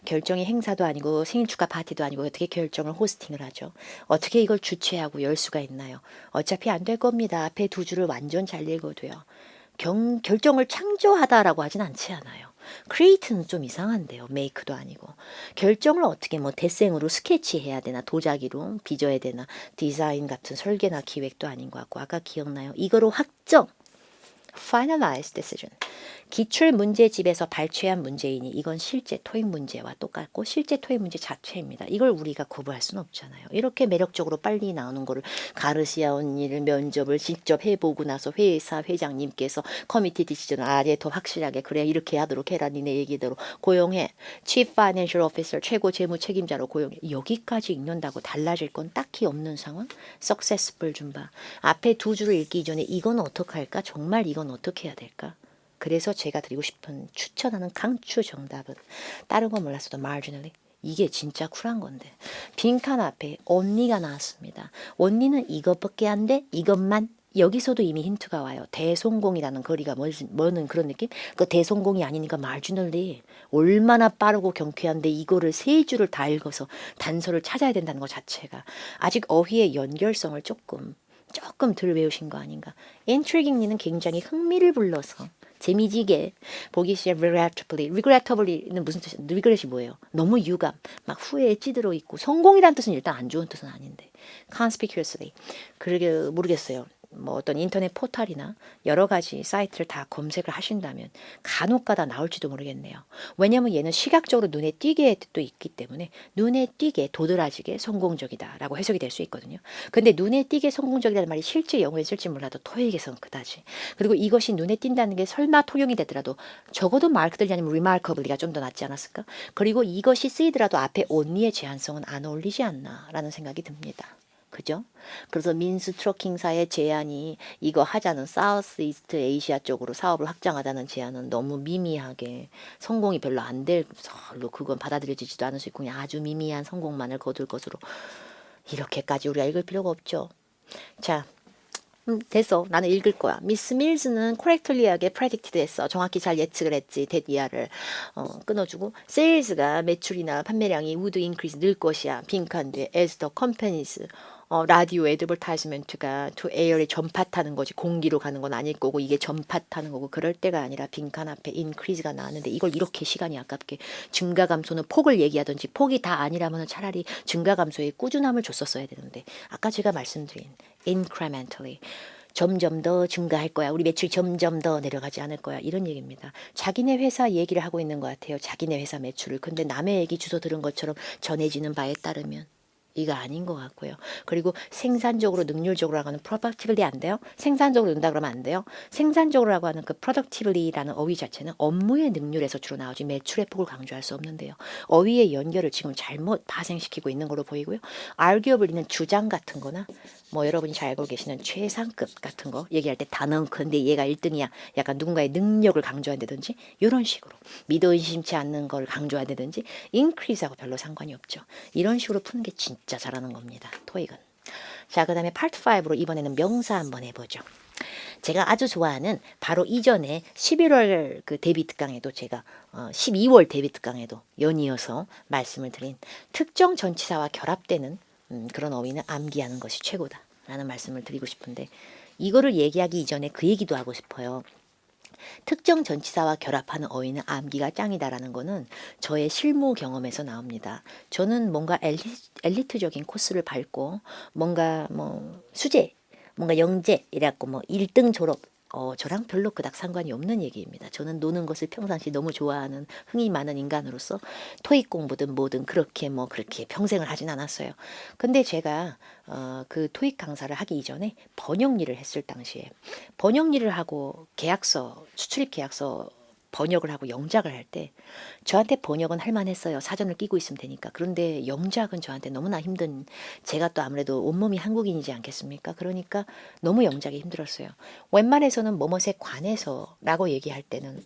결정이 행사도 아니고 생일 축하 파티도 아니고 어떻게 결정을 호스팅을 하죠? 어떻게 이걸 주최하고 열 수가 있나요? 어차피 안 될 겁니다. 앞에 두 줄을 완전 잘 읽어도요. 결정을 창조하다라고 하진 않지 않아요. create는 좀 이상한데요. make도 아니고. 결정을 어떻게 뭐 대생으로 스케치해야 되나 도자기로 빚어야 되나 디자인 같은 설계나 기획도 아닌 것 같고 아까 기억나요? 이거로 확정. finalized decision. 기출 문제집에서 발췌한 문제이니 이건 실제 토익 문제와 똑같고 실제 토익 문제 자체입니다. 이걸 우리가 거부할 수는 없잖아요. 이렇게 매력적으로 빨리 나오는 거를 가르시아 언니를 면접을 직접 해보고 나서 회사 회장님께서 커미티 디시전을 아예 더 확실하게 그래 이렇게 하도록 해라 니네 얘기대로 고용해. Chief Financial Officer 최고 재무 책임자로 고용해. 여기까지 읽는다고 달라질 건 딱히 없는 상황. Successful 좀 봐. 앞에 두 줄을 읽기 전에 이건 어떡할까? 정말 이건 어떻게 해야 될까? 그래서 제가 드리고 싶은 추천하는 강추 정답은 다른 건 몰랐어도 marginally 이게 진짜 쿨한 건데 빈칸 앞에 언니가 나왔습니다. 언니는 이것밖에 안 돼? 이것만? 여기서도 이미 힌트가 와요. 대성공이라는 거리가 뭐는 그런 느낌? 그 대성공이 아니니까 marginally 얼마나 빠르고 경쾌한데 이거를 세 줄을 다 읽어서 단서를 찾아야 된다는 것 자체가 아직 어휘의 연결성을 조금 덜 외우신 거 아닌가. intriguingly는 굉장히 흥미를 불러서 재미지게 보기 시작 regrettably는 무슨 뜻이야? regret이 뭐예요? 너무 유감, 막 후회에 찌들어 있고 성공이란 뜻은 일단 안 좋은 뜻은 아닌데 conspicuously 그러게 모르겠어요. 뭐 어떤 인터넷 포털이나 여러 가지 사이트를 다 검색을 하신다면 간혹가다 나올지도 모르겠네요. 왜냐하면 얘는 시각적으로 눈에 띄게 뜻도 있기 때문에 눈에 띄게 도드라지게 성공적이다라고 해석이 될 수 있거든요. 근데 눈에 띄게 성공적이라는 말이 실제 영어에 쓸지 몰라도 토익에서는 그다지. 그리고 이것이 눈에 띈다는 게 설마 통용이 되더라도 적어도 markedly 아니면 remarkably가 좀 더 낫지 않았을까? 그리고 이것이 쓰이더라도 앞에 only의 제한성은 안 어울리지 않나라는 생각이 듭니다. 그죠? 그래서 민스 트러킹사의 제안이 이거 하자는 사우스 이스트 에이시아 쪽으로 사업을 확장하자는 제안은 너무 미미하게 성공이 별로 안 될 별로 그건 받아들여지지도 않을 수 있고 그냥 아주 미미한 성공만을 거둘 것으로 이렇게까지 우리가 읽을 필요가 없죠. 자, 됐어. 나는 읽을 거야. 미스 밀즈는 correctly하게 predicted 했어. 정확히 잘 예측을 했지. that 이하를 끊어주고 sales가 매출이나 판매량이 would increase 늘 것이야. 빈칸 뒤에 as the companies 라디오 애드버타이즈먼트가 to air에 전파 타는 거지 공기로 가는 건 아닐 거고 이게 전파 타는 거고 그럴 때가 아니라 빈칸 앞에 increase가 나왔는데 이걸 이렇게 시간이 아깝게 증가 감소는 폭을 얘기하든지 폭이 다 아니라면 차라리 증가 감소에 꾸준함을 줬었어야 되는데 아까 제가 말씀드린 incrementally 점점 더 증가할 거야. 우리 매출이 점점 더 내려가지 않을 거야. 이런 얘기입니다. 자기네 회사 얘기를 하고 있는 것 같아요. 자기네 회사 매출을. 근데 남의 얘기 주워 들은 것처럼 전해지는 바에 따르면 이거 아닌 것 같고요. 그리고 생산적으로 능률적으로 하는 productively 안 돼요. 생산적으로 는다 그러면 안 돼요. 생산적으로라고 하는 그 productivity라는 어휘 자체는 업무의 능률에서 주로 나오지 매출의 폭을 강조할 수 없는데요. 어휘의 연결을 지금 잘못 파생시키고 있는 걸로 보이고요. arguably는 주장 같은 거나 뭐 여러분이 잘 알고 계시는 최상급 같은 거 얘기할 때 단언 근데 얘가 1등이야. 약간 누군가의 능력을 강조한다든지 이런 식으로 믿어 의심치 않는 걸 강조한다든지 increase하고 별로 상관이 없죠. 이런 식으로 푸는 게 진짜 잘하는 겁니다. 토익은. 자, 그 다음에 파트 5로 이번에는 명사 한번 해보죠. 제가 아주 좋아하는 바로 이전에 11월 그 데뷔 특강에도 제가 12월 데뷔 특강에도 연이어서 말씀을 드린 특정 전치사와 결합되는 그런 어휘는 암기하는 것이 최고다 라는 말씀을 드리고 싶은데 이거를 얘기하기 이전에 그 얘기도 하고 싶어요. 특정 전치사와 결합하는 어휘는 암기가 짱이다라는 거는 저의 실무 경험에서 나옵니다. 저는 뭔가 엘리트적인 코스를 밟고 뭔가 뭐 수재, 뭔가 영재 이래갖고 뭐 1등 졸업 저랑 별로 그닥 상관이 없는 얘기입니다. 저는 노는 것을 평상시 너무 좋아하는 흥이 많은 인간으로서 토익 공부든 뭐든 그렇게 평생을 하진 않았어요. 근데 제가 그 토익 강사를 하기 이전에 번역 일을 했을 당시에 번역 일을 하고 계약서, 수출입 계약서 번역을 하고 영작을 할 때 저한테 번역은 할만했어요. 사전을 끼고 있으면 되니까. 그런데 영작은 저한테 너무나 힘든 제가 또 아무래도 온몸이 한국인이지 않겠습니까? 그러니까 너무 영작이 힘들었어요. 웬만해서는 뭐뭇에 관해서라고 얘기할 때는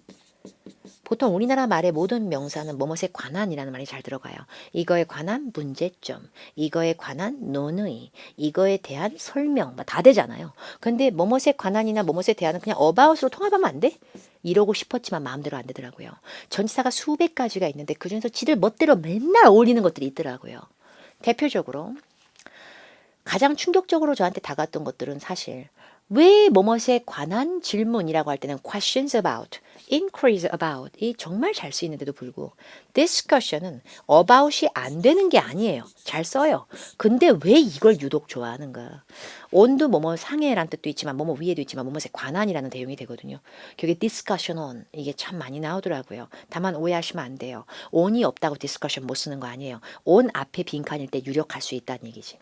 보통 우리나라 말의 모든 명사는 뭐뭇에 관한이라는 말이 잘 들어가요. 이거에 관한 문제점, 이거에 관한 논의, 이거에 대한 설명 다 되잖아요. 근데 뭐뭇에 관한이나 뭐뭇에 대한은 그냥 about으로 통합하면 안 돼? 이러고 싶었지만 마음대로 안 되더라고요. 전치사가 수백 가지가 있는데 그중에서 지들 멋대로 맨날 어울리는 것들이 있더라고요. 대표적으로 가장 충격적으로 저한테 다가왔던 것들은 사실 왜 뭐뭇에 관한 질문이라고 할 때는 questions about, inquiries about 이 정말 잘 쓰이는데도 불구하고 discussion은 about이 안 되는 게 아니에요. 잘 써요. 근데 왜 이걸 유독 좋아하는가? on도 뭐뭐 상해란 뜻도 있지만 뭐뭐 위에도 있지만 뭐뭐에 관한이라는 대용이 되거든요. 그게 discussion on 이게 참 많이 나오더라고요. 다만 오해하시면 안 돼요. on이 없다고 discussion 못 쓰는 거 아니에요. on 앞에 빈칸일 때 유력할 수 있다는 얘기지.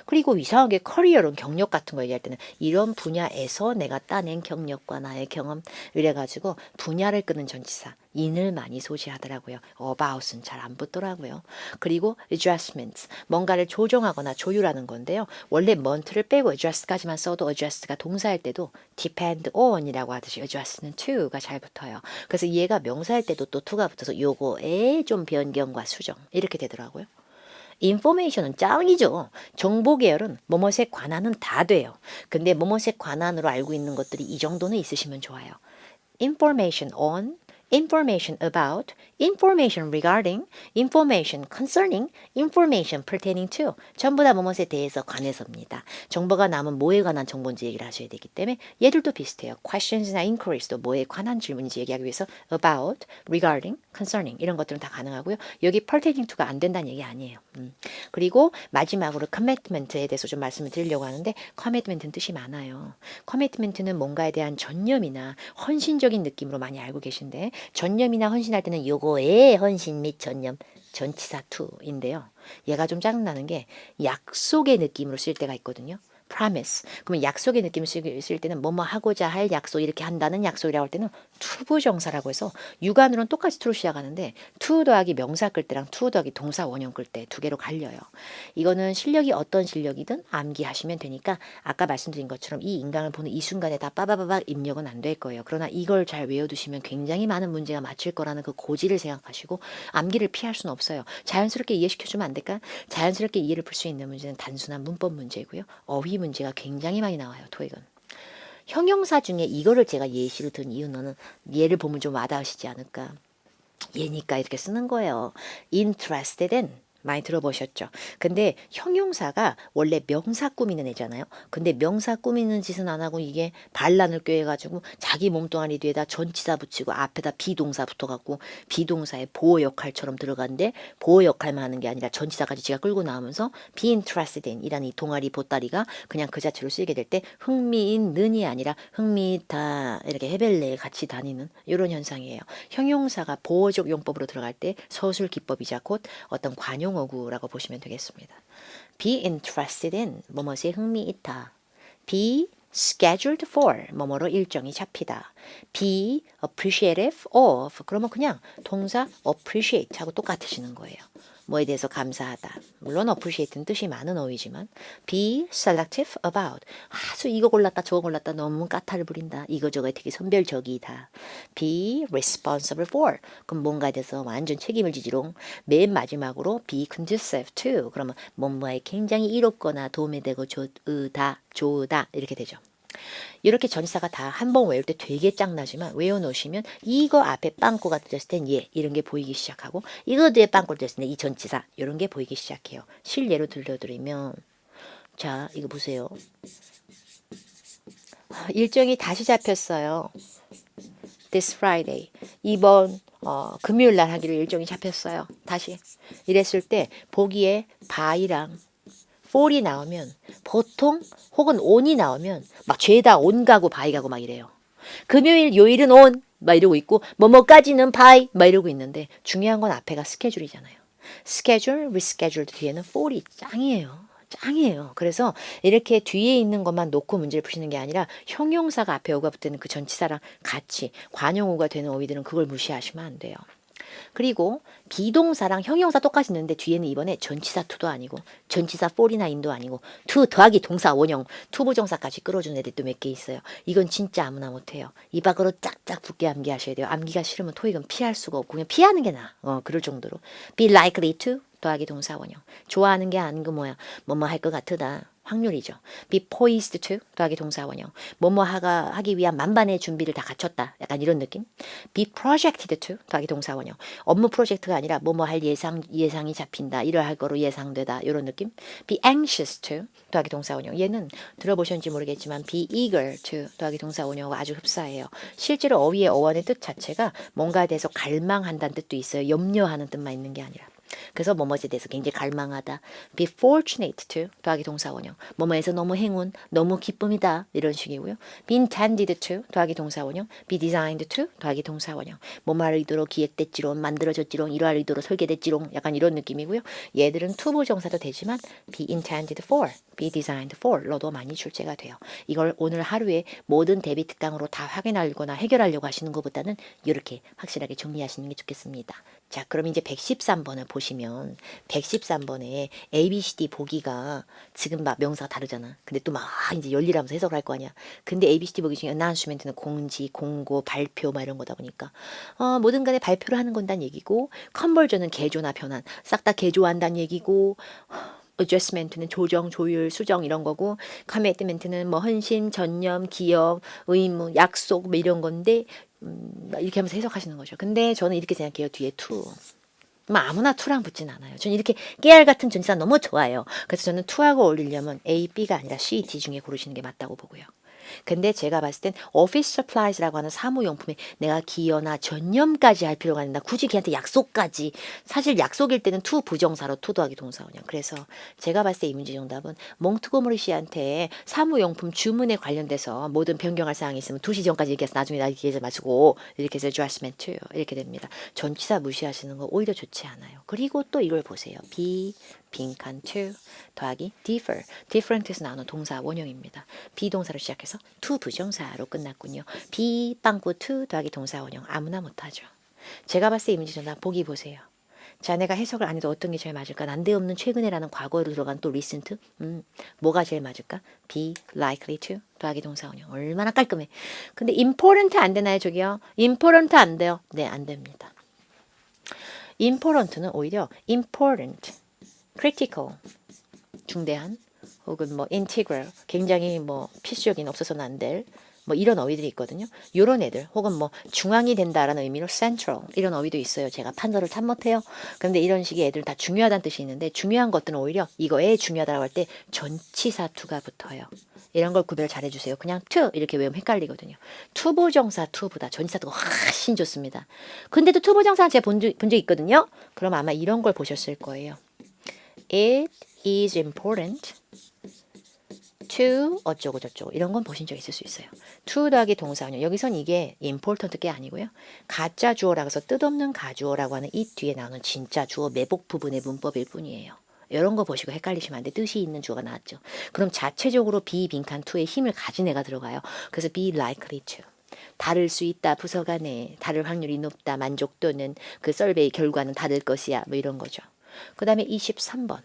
그리고 이상하게 커리어론 경력 같은 거 얘기할 때는 이런 분야에서 내가 따낸 경력과 나의 경험 이래가지고 분야를 끄는 전치사 in을 많이 소지하더라고요. about은 잘 안 붙더라고요. 그리고 adjustments 뭔가를 조정하거나 조율하는 건데요. 원래 mont를 빼고 adjust까지만 써도 adjust가 동사일 때도 depend on이라고 하듯이 adjust는 to가 잘 붙어요. 그래서 얘가 명사일 때도 또 to가 붙어서 요거에 좀 변경과 수정 이렇게 되더라고요. 인포메이션은 짱이죠. 정보 계열은 뭐뭇에 관한은 다 돼요. 근데 뭐뭇에 관한으로 알고 있는 것들이 이 정도는 있으시면 좋아요. information on, information about, information regarding, information concerning, information pertaining to 전부 다 뭐뭇에 대해서 관해서입니다. 정보가 남은 뭐에 관한 정보인지 얘기를 하셔야 되기 때문에 얘들도 비슷해요. questions나 inquiries도 뭐에 관한 질문인지 얘기하기 위해서 about, regarding, concerning 이런 것들은 다 가능하고요. 여기 pertaining to가 안 된다는 얘기 아니에요. 그리고 마지막으로 commitment에 대해서 좀 말씀을 드리려고 하는데 commitment는 뜻이 많아요. commitment는 뭔가에 대한 전념이나 헌신적인 느낌으로 많이 알고 계신데 전념이나 헌신할 때는 요거에 헌신 및 전념 전치사 to인데요. 얘가 좀 짜증나는 게 약속의 느낌으로 쓸 때가 있거든요. promise. 그러면 약속의 느낌을 쓸 때는 뭐뭐 하고자 할 약속 이렇게 한다는 약속이라고 할 때는 투부정사라고 해서 육안으로는 똑같이 to로 시작하는데 to 더하기 명사 끌 때랑 to 더하기 동사 원형 끌 때 두 개로 갈려요. 이거는 실력이 어떤 실력이든 암기하시면 되니까 아까 말씀드린 것처럼 이 인강을 보는 이 순간에 다 빠바바박 입력은 안 될 거예요. 그러나 이걸 잘 외워두시면 굉장히 많은 문제가 맞힐 거라는 그 고지를 생각하시고 암기를 피할 수는 없어요. 자연스럽게 이해시켜주면 안 될까? 자연스럽게 이해를 풀 수 있는 문제는 단순한 문법 문제고요. 어휘 문제가 굉장히 많이 나와요. 토익은. 형용사 중에 이거를 제가 예시로 든 이유는 얘를 보면 좀 와닿으시지 않을까. 얘니까 이렇게 쓰는 거예요. interested in. 많이 들어보셨죠? 근데 형용사가 원래 명사 꾸미는 애잖아요. 근데 명사 꾸미는 짓은 안 하고 이게 반란을 꾀해가지고 자기 몸뚱아리 뒤에다 전치사 붙이고 앞에다 비동사 붙어갖고 비동사의 보호 역할처럼 들어간데 보호 역할만 하는 게 아니라 전치사까지 지가 끌고 나오면서 be interested in 이라는 이 동아리 보따리가 그냥 그 자체로 쓰이게 될 때 흥미있는이 아니라 흥미있다 이렇게 헤벨레에 같이 다니는 이런 현상이에요. 형용사가 보호적 용법으로 들어갈 때 서술 기법이자 곧 어떤 관용어구라고 보시면 되겠습니다. be interested in 뭐뭐에 흥미있다. be scheduled for 뭐뭐로 일정이 잡히다. be appreciative of 그러면 그냥 동사 appreciate 하고 똑같으시는 거예요. 뭐에 대해서 감사하다. 물론 appreciate는 뜻이 많은 어휘지만 be selective about 아주 이거 골랐다 저거 골랐다 너무 까탈을 부린다. 이거저거에 되게 선별적이다. be responsible for 그럼 뭔가에 대해서 완전 책임을 지지롱. 맨 마지막으로 be conducive to 그러면 뭔가에 굉장히 이롭거나 도움이 되고 좋다 이렇게 되죠. 이렇게 전치사가 다 한 번 외울 때 되게 짱나지만 외워놓으시면 이거 앞에 빵꾸가 들었을 땐 예 이런 게 보이기 시작하고 이거 뒤에 빵꾸가 들었을 때 이 전치사 이런 게 보이기 시작해요. 실례로 들려드리면 자 이거 보세요. 일정이 다시 잡혔어요. This Friday 이번 금요일 날 하기로 일정이 잡혔어요. 다시 이랬을 때 보기에 by랑 for이 나오면 보통 혹은 on이 나오면 막 죄다 on 가고 by 가고 막 이래요. 금요일 요일은 on 막 이러고 있고 뭐뭐까지는 by 막 이러고 있는데 중요한 건 앞에가 스케줄이잖아요. 스케줄, rescheduled 뒤에는 for이 짱이에요. 짱이에요. 그래서 이렇게 뒤에 있는 것만 놓고 문제를 푸시는 게 아니라 형용사가 앞에 오가 붙는 그 전치사랑 같이 관용어가 되는 어휘들은 그걸 무시하시면 안 돼요. 그리고 비동사랑 형용사 똑같이 있는데 뒤에는 이번에 전치사 to도 아니고 전치사 for이나 in도 아니고 to 더하기 동사 원형 투부정사까지 끌어준 애들도 몇 개 있어요. 이건 진짜 아무나 못해요. 입 밖으로 짝짝 붙게 암기하셔야 돼요. 암기가 싫으면 토익은 피할 수가 없고 그냥 피하는 게 나아. 그럴 정도로 be likely to 더하기 동사 원형 좋아하는 게 아니고 뭐야 뭐뭐 할 것 같으다. 확률이죠. be poised to 더하기 동사 원형 뭐뭐 하기 위한 만반의 준비를 다 갖췄다. 약간 이런 느낌. be projected to 더하기 동사 원형 업무 프로젝트가 아니라 뭐뭐 할 예상이 잡힌다. 이럴 할 거로 예상되다. 이런 느낌. be anxious to 더하기 동사 원형 얘는 들어보셨는지 모르겠지만 be eager to 더하기 동사 원형과 아주 흡사해요. 실제로 어휘의 어원의 뜻 자체가 뭔가에 대해서 갈망한다는 뜻도 있어요. 염려하는 뜻만 있는 게 아니라. 그래서 뭐뭐에 대해서 굉장히 갈망하다. be fortunate to 더하기 동사 원형 뭐뭐에서 너무 행운, 너무 기쁨이다 이런 식이고요. be intended to 더하기 동사 원형 be designed to 더하기 동사 원형 뭐뭐할 의도로 기획됐지롱 만들어졌지롱 이러할 의도로 설계됐지롱 약간 이런 느낌이고요. 얘들은 투부정사도 되지만 be intended for, be designed for로도 많이 출제가 돼요. 이걸 오늘 하루에 모든 대비 특강으로 다 확인하거나 해결하려고 하시는 것보다는 이렇게 확실하게 정리하시는 게 좋겠습니다. 자, 그럼 이제 113번을 보시면 113번에 ABCD 보기가 지금 막 명사가 다르잖아. 근데 또 막 이제 열일하면서 해석을 할 거 아니야. 근데 ABCD 보기 중에 announcement 공지, 공고, 발표 막 이런 거다 보니까 뭐든 간에 발표를 하는 건단 얘기고 컨버전은 개조나 변환 싹 다 개조한다는 얘기고 adjustment는 조정, 조율, 수정 이런 거고 commitment는 뭐 헌신, 전념, 기업, 의무, 약속 뭐 이런 건데 이렇게 하면서 해석하시는 거죠. 근데 저는 이렇게 생각해요. 뒤에 to. 뭐 아무나 to랑 붙진 않아요. 저는 이렇게 깨알 같은 전치사 너무 좋아해요. 그래서 저는 to하고 어울리려면 A, B가 아니라 C, D 중에 고르시는 게 맞다고 보고요. 근데 제가 봤을 땐 office supplies라고 하는 사무용품에 내가 기여나 전념까지 할 필요가 있나 굳이 걔한테 약속까지 사실 약속일 때는 to 부정사로 to 더하기 동사원형 그래서 제가 봤을 때 이 문제 정답은 몽트고머리 씨한테 사무용품 주문에 관련돼서 모든 변경할 사항이 있으면 2시 전까지 얘기해서 나중에 나 기회를 맞추고 이렇게 해서 adjustment to 이렇게 됩니다. 전치사 무시하시는 거 오히려 좋지 않아요. 그리고 또 이걸 보세요. be 빈칸 to 더하기 differ. different에서 나오는 동사 원형입니다. 비동사로 시작해서 to 부정사로 끝났군요. be 빵꾸 to 더하기 동사 원형 아무나 못하죠. 제가 봤을 때 이 문제 정답 보기 보세요. 자, 내가 해석을 안 해도 어떤 게 제일 맞을까? 난데없는 최근에라는 과거로 들어간 또 recent? 뭐가 제일 맞을까? be likely to 더하기 동사 원형 얼마나 깔끔해. 근데 important 안 되나요, 저기요? important 안 돼요? 네, 안 됩니다. important는 오히려 important critical, 중대한, 혹은 뭐 integral, 굉장히 뭐 필수적인 없어서는 안 될 뭐 이런 어휘들이 있거든요. 요런 애들 혹은 뭐 중앙이 된다라는 의미로 central 이런 어휘도 있어요. 제가 판서를 참 못해요. 근데 이런 식의 애들 다 중요하다는 뜻이 있는데 중요한 것들은 오히려 이거에 중요하다고 할 때 전치사 to가 붙어요. 이런 걸 구별 잘 해주세요. 그냥 to 이렇게 외우면 헷갈리거든요. 투부정사 to보다 전치사 to가 훨씬 좋습니다. 근데도 투부정사는 제가 본 적 있거든요. 그럼 아마 이런 걸 보셨을 거예요. It is important to 어쩌고 저쩌고 이런 건 보신 적 있을 수 있어요. to 더하기 동사원형. 여기선 이게 important 게 아니고요. 가짜 주어라고 해서 뜻없는 가주어라고 하는 이 뒤에 나오는 진짜 주어 매복 부분의 문법일 뿐이에요. 이런 거 보시고 헷갈리시면 안 돼. 뜻이 있는 주어가 나왔죠. 그럼 자체적으로 be 빈칸 to의 힘을 가진 애가 들어가요. 그래서 be likely to. 다를 수 있다, 부서가네, 다를 확률이 높다, 만족도는 그 설베이 결과는 다를 것이야, 뭐 이런 거죠. 그 다음에 23번.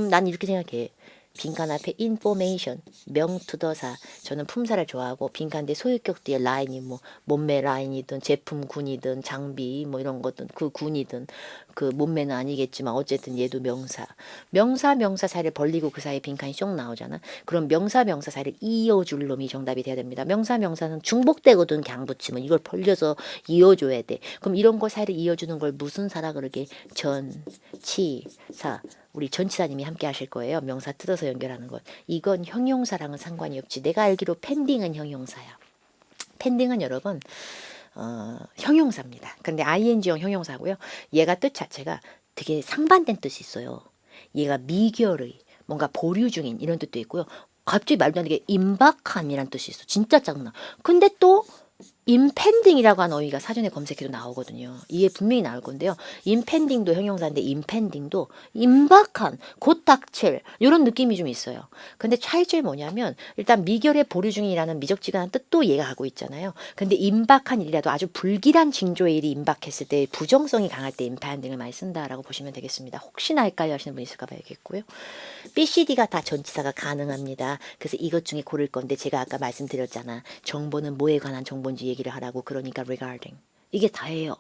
난 이렇게 생각해. 빈칸 앞에 information, 명투더사. 저는 품사를 좋아하고 빈칸 뒤에 소유격 뒤에 라인이 뭐 몸매 라인이든 제품군이든 장비 뭐 이런 거든 그 군이든 그 몸매는 아니겠지만 어쨌든 얘도 명사. 명사 사이를 벌리고 그 사이에 빈칸이 쏙 나오잖아. 그럼 명사 사이를 이어줄 놈이 정답이 돼야 됩니다. 명사는 중복되거든 그냥 붙이면 이걸 벌려서 이어줘야 돼. 그럼 이런 거 사이를 이어주는 걸 무슨 사라 그러게? 전치사. 우리 전치사님이 함께 하실 거예요. 명사 뜯어서 연결하는 것. 이건 형용사랑은 상관이 없지. 내가 알기로 펜딩은 형용사야. 펜딩은 여러분 형용사입니다. 근데 ing형 형용사고요. 얘가 뜻 자체가 되게 상반된 뜻이 있어요. 얘가 미결의 뭔가 보류 중인 이런 뜻도 있고요. 갑자기 말도 안 되게 임박함이란 뜻이 있어. 진짜 짜증나. 근데 또 임펜딩이라고 하는 어휘가 사전에 검색해도 나오거든요. 이게 분명히 나올 건데요. 임펜딩도 형용사인데 임펜딩도 임박한, 곧 닥칠 이런 느낌이 좀 있어요. 근데 차이점이 뭐냐면 일단 미결의 보류 중이라는 미적지근한 뜻도 얘가 하고 있잖아요. 근데 임박한 일이라도 아주 불길한 징조의 일이 임박했을 때 부정성이 강할 때 임펜딩을 많이 쓴다라고 보시면 되겠습니다. 혹시나 헷갈려 하시는 분 있을까 봐야겠고요. BCD가 다 전치사가 가능합니다. 그래서 이것 중에 고를 건데 제가 아까 말씀드렸잖아. 정보는 뭐에 관한 정보인지 얘기를 하라고. 그러니까 regarding. 이게 다예요.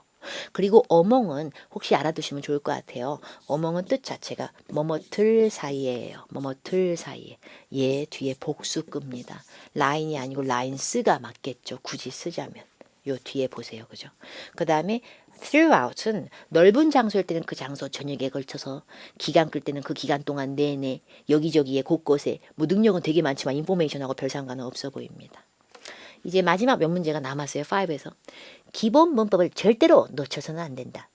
그리고 among은 혹시 알아두시면 좋을 것 같아요. among은 뜻 자체가 뭐뭐들 사이에예요. 뭐뭐들 사이에. 얘 뒤에 복수급니다. 라인이 아니고 라인스가 맞겠죠. 굳이 쓰자면. 요 뒤에 보세요. 그죠? 그 다음에 throughout은 넓은 장소일 때는 그 장소 전역에 걸쳐서, 기간 끌 때는 그 기간 동안 내내 여기저기에 곳곳에, 뭐 능력은 되게 많지만 인포메이션하고 별 상관은 없어 보입니다. 이제 마지막 몇 문제가 남았어요. 5에서. 기본 문법을 절대로 놓쳐서는 안 된다.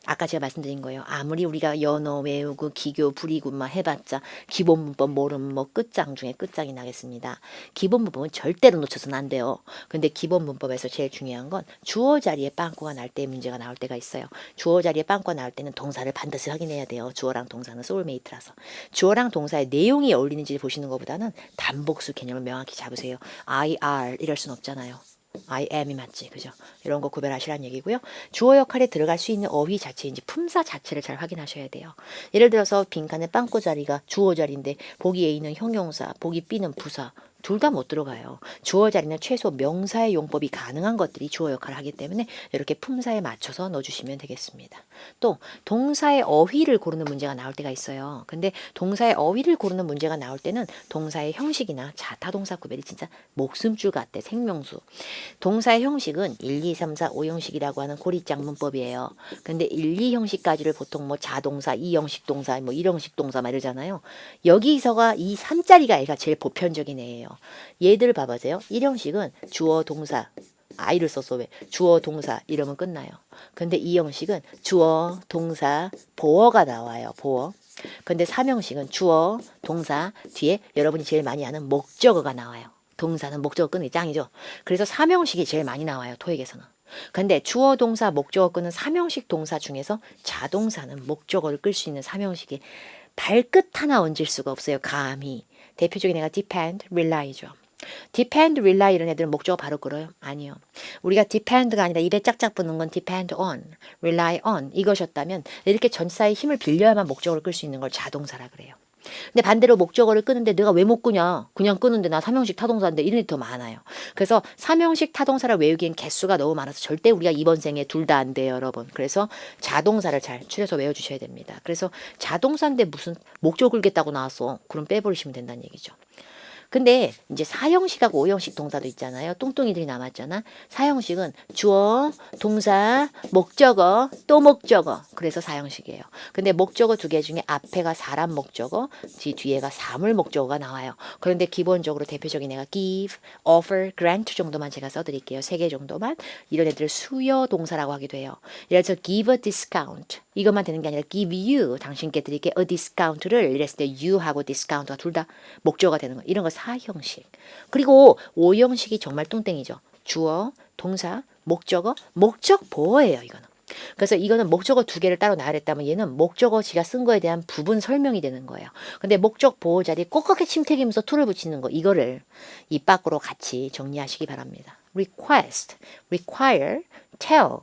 아까 제가 말씀드린 거예요. 아무리 우리가 연어 외우고 기교 부리고 막 해봤자 기본 문법 모르면 뭐 끝장 중에 끝장이 나겠습니다. 기본 문법은 절대로 놓쳐서는 안 돼요. 근데 기본 문법에서 제일 중요한 건 주어 자리에 빵꾸가 날 때 문제가 나올 때가 있어요. 주어 자리에 빵꾸가 나올 때는 동사를 반드시 확인해야 돼요. 주어랑 동사는 소울메이트라서. 주어랑 동사의 내용이 어울리는지 보시는 것보다는 단복수 개념을 명확히 잡으세요. I, are 이럴 순 없잖아요. I am이 맞지, 그죠? 이런 거 구별하시라는 얘기고요. 주어 역할에 들어갈 수 있는 어휘 자체인지 품사 자체를 잘 확인하셔야 돼요. 예를 들어서 빈칸에 빵꾸 자리가 주어 자리인데 보기 A는 형용사, 보기 B는 부사. 둘 다 못 들어가요. 주어 자리는 최소 명사의 용법이 가능한 것들이 주어 역할을 하기 때문에 이렇게 품사에 맞춰서 넣어주시면 되겠습니다. 또 동사의 어휘를 고르는 문제가 나올 때가 있어요. 근데 동사의 어휘를 고르는 문제가 나올 때는 동사의 형식이나 자타동사 구별이 진짜 목숨줄 같대. 생명수. 동사의 형식은 1, 2, 3, 4, 5 형식이라고 하는 고리장 문법이에요. 근데 1, 2 형식까지를 보통 뭐 자동사, 2 형식 동사, 뭐 1 형식 동사 막 이러잖아요. 여기서가 이 3자리가 애가 제일 보편적인 애예요. 얘들 봐보세요. 1 형식은 주어, 동사, I를 써서 왜 주어, 동사 이러면 끝나요. 근데 2 형식은 주어, 동사, 보어가 나와요. 보어. 근데 3 형식은 주어, 동사 뒤에 여러분이 제일 많이 아는 목적어가 나와요. 동사는 목적어 끄는 게 짱이죠. 그래서 3형식이 제일 많이 나와요. 토익에서는. 근데 주어, 동사, 목적어 끄는 3형식 동사 중에서 자동사는 목적어를 끌 수 있는 3형식이 발끝 하나 얹을 수가 없어요. 감히. 대표적인 애가 depend, rely죠. depend, rely 이런 애들은 목적어 바로 끌어요? 아니요. 우리가 depend가 아니라 입에 짝짝 붙는 건 depend on, rely on 이것이었다면 이렇게 전치사의 힘을 빌려야만 목적어를 끌 수 있는 걸 자동사라 그래요. 근데 반대로 목적어를 끄는데 내가 왜 못 끄냐? 그냥 끄는데 나 삼형식 타동사인데 이런 게 더 많아요. 그래서 삼형식 타동사를 외우기엔 개수가 너무 많아서 절대 우리가 이번 생에 둘 다 안 돼요, 여러분. 그래서 자동사를 잘 추려서 외워주셔야 됩니다. 그래서 자동사인데 무슨 목적 끌겠다고 나왔어. 그럼 빼버리시면 된다는 얘기죠. 근데 이제 사형식하고 오형식 동사도 있잖아요. 뚱뚱이들이 남았잖아. 사형식은 주어, 동사, 목적어, 또 목적어. 그래서 사형식이에요. 근데 목적어 두 개 중에 앞에가 사람 목적어, 뒤에가 사물 목적어가 나와요. 그런데 기본적으로 대표적인 애가 give, offer, grant 정도만 제가 써드릴게요. 세 개 정도만. 이런 애들을 수요 동사라고 하기도 해요. 예를 들어서 give a discount. 이것만 되는 게 아니라 give you, 당신께 드릴게 a discount를 이랬을 때 you하고 discount가 둘 다 목적어가 되는 거. 이런 거 사형식. 그리고 오형식이 정말 뚱땡이죠. 주어, 동사, 목적어, 목적보어예요. 이거는. 그래서 이거는 목적어 두 개를 따로 나열했다면 얘는 목적어 지가 쓴 거에 대한 부분 설명이 되는 거예요. 근데 목적 보호 자리에 꼭 그렇게 침튀기면서 to를 붙이는 거, 이거를 입 밖으로 같이 정리하시기 바랍니다. request, require, tell,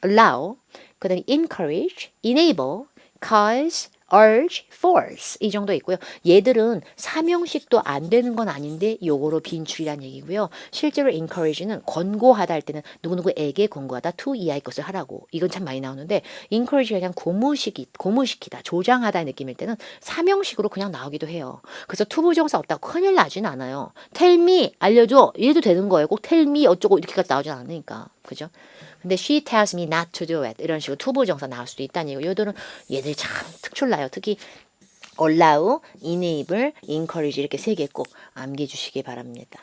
allow, 그 다음에 encourage, enable, cause, urge, force 이 정도 있고요. 얘들은 삼형식도 안 되는 건 아닌데 요거로 빈출이란 얘기고요. 실제로 encourage는 권고하다 할 때는 누구누구에게 권고하다 to 이하의 것을 하라고. 이건 참 많이 나오는데 encourage가 그냥 고무시키다, 조장하다의 느낌일 때는 삼형식으로 그냥 나오기도 해요. 그래서 to 부정사 없다고 큰일 나진 않아요. tell me 알려줘 이래도 되는 거예요. 꼭 tell me 어쩌고 이렇게까지 나오진 않으니까. 그죠? 근데 she tells me not to do it 이런 식으로 투부정사 나올 수도 있다는 얘기고 얘들이 참 특출나요. 특히 allow, enable, encourage 이렇게 세 개 꼭 암기해 주시기 바랍니다.